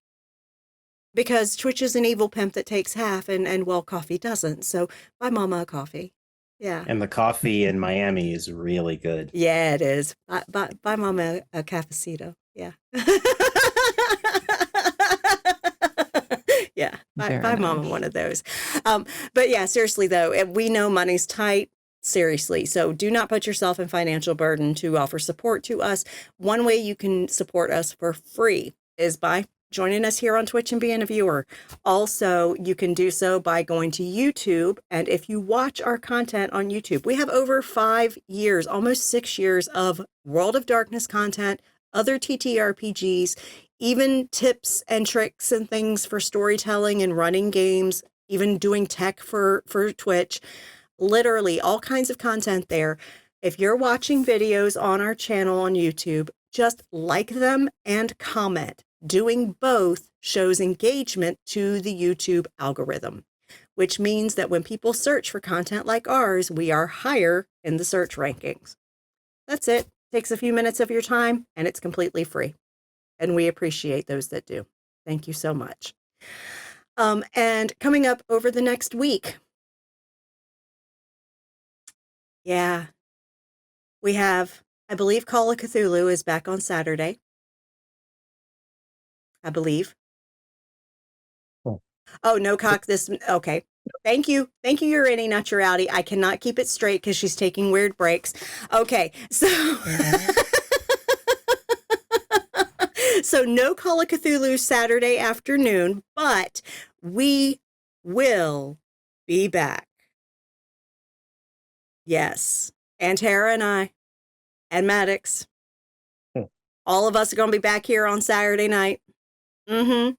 Because Twitch is an evil pimp that takes half and well, coffee doesn't. So buy Mama a coffee. Yeah. And the coffee in Miami is really good. Yeah, it is. Buy Mama a cafecito. Yeah. Yeah. Buy Mama one of those. But yeah, seriously though, we know money's tight. Seriously. So do not put yourself in financial burden to offer support to us. One way you can support us for free is by joining us here on Twitch and being a viewer. Also, you can do so by going to YouTube. And if you watch our content on YouTube, we have over 5 years, almost 6 years of World of Darkness content, other TTRPGs, even tips and tricks and things for storytelling and running games, even doing tech for Twitch, literally all kinds of content there. If you're watching videos on our channel on YouTube, just like them and comment. Doing both shows engagement to the YouTube algorithm, which means that when people search for content like ours, we are higher in the search rankings. That's it. Takes a few minutes of your time and it's completely free. And we appreciate those that do. Thank you so much. And coming up over the next week, yeah, we have, I believe Call of Cthulhu is back on Saturday. I believe. Oh, no cock this. Okay. Thank you. Thank you, Urini, not your outie. I cannot keep it straight because she's taking weird breaks. Okay. So, so no Call of Cthulhu Saturday afternoon, but we will be back. Yes. And Tara and I and Maddox. All of us are going to be back here on Saturday night. 8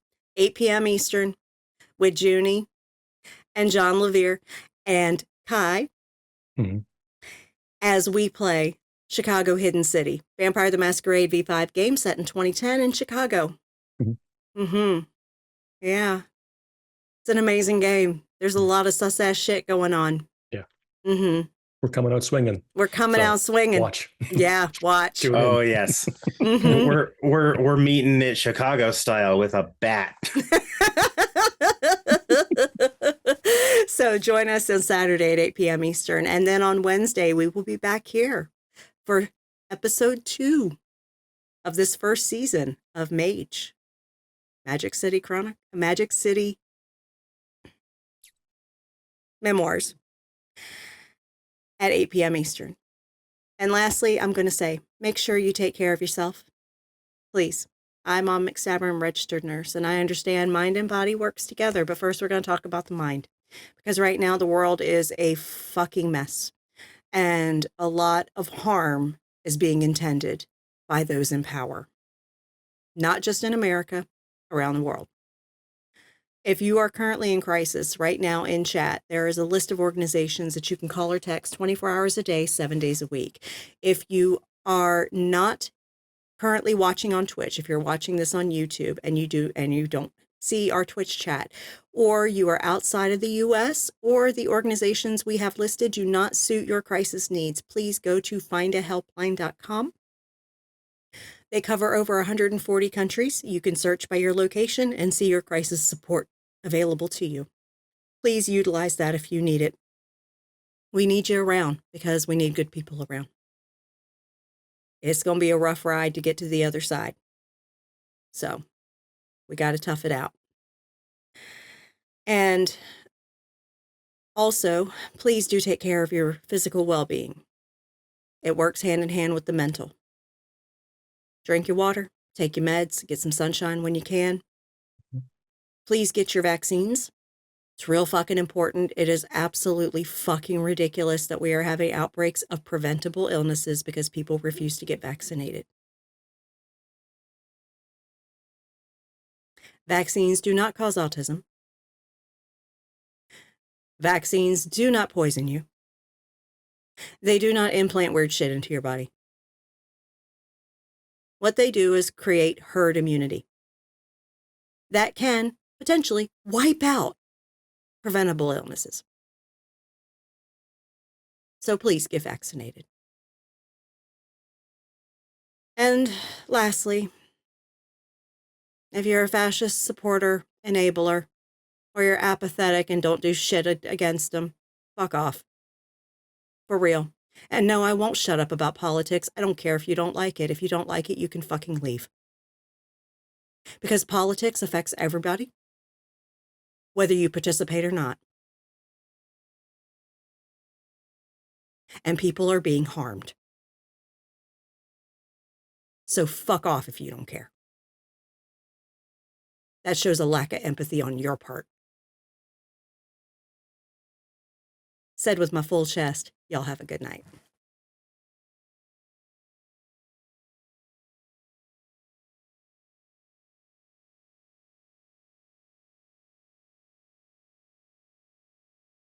p.m. Eastern with Junie and John Levere and Kai as we play Chicago Hidden City, Vampire the Masquerade V5 game set in 2010 in Chicago. Yeah. It's an amazing game. There's a lot of sus-ass shit going on. Yeah. We're coming out swinging. We're coming out swinging. Watch. Yeah, watch. Oh yes. We're meeting it Chicago style with a bat. So join us on Saturday at 8 p.m. Eastern. And then on Wednesday, we will be back here for episode 2 of this first season of Mage. Magic City Memoirs. At 8 p.m. Eastern. And lastly, I'm going to say, make sure you take care of yourself. Please. I'm Mom McStabber, I'm a registered nurse, and I understand mind and body works together, but first we're going to talk about the mind. Because right now the world is a fucking mess. And a lot of harm is being intended by those in power. Not just in America, around the world. If you are currently in crisis right now in chat, there is a list of organizations that you can call or text 24 hours a day, 7 days a week. If you are not currently watching on Twitch, if you're watching this on YouTube and you don't see our Twitch chat, or you are outside of the US, or the organizations we have listed do not suit your crisis needs, please go to findahelpline.com. They cover over 140 countries. You can search by your location and see your crisis support available to you. Please utilize that if you need it. We need you around because we need good people around. It's going to be a rough ride to get to the other side. So we got to tough it out. And Also, please do take care of your physical well-being. It works hand in hand with the mental. Drink your water, take your meds, get some sunshine when you can. Please get your vaccines. It's real fucking important. It is absolutely fucking ridiculous that we are having outbreaks of preventable illnesses because people refuse to get vaccinated. Vaccines do not cause autism. Vaccines do not poison you. They do not implant weird shit into your body. What they do is create herd immunity. That can potentially wipe out preventable illnesses. So please get vaccinated. And lastly, if you're a fascist supporter, enabler, or you're apathetic and don't do shit against them, fuck off. For real. And no, I won't shut up about politics. I don't care if you don't like it. If you don't like it, you can fucking leave. Because politics affects everybody, whether you participate or not. And people are being harmed. So fuck off if you don't care. That shows a lack of empathy on your part. Said with my full chest, y'all have a good night.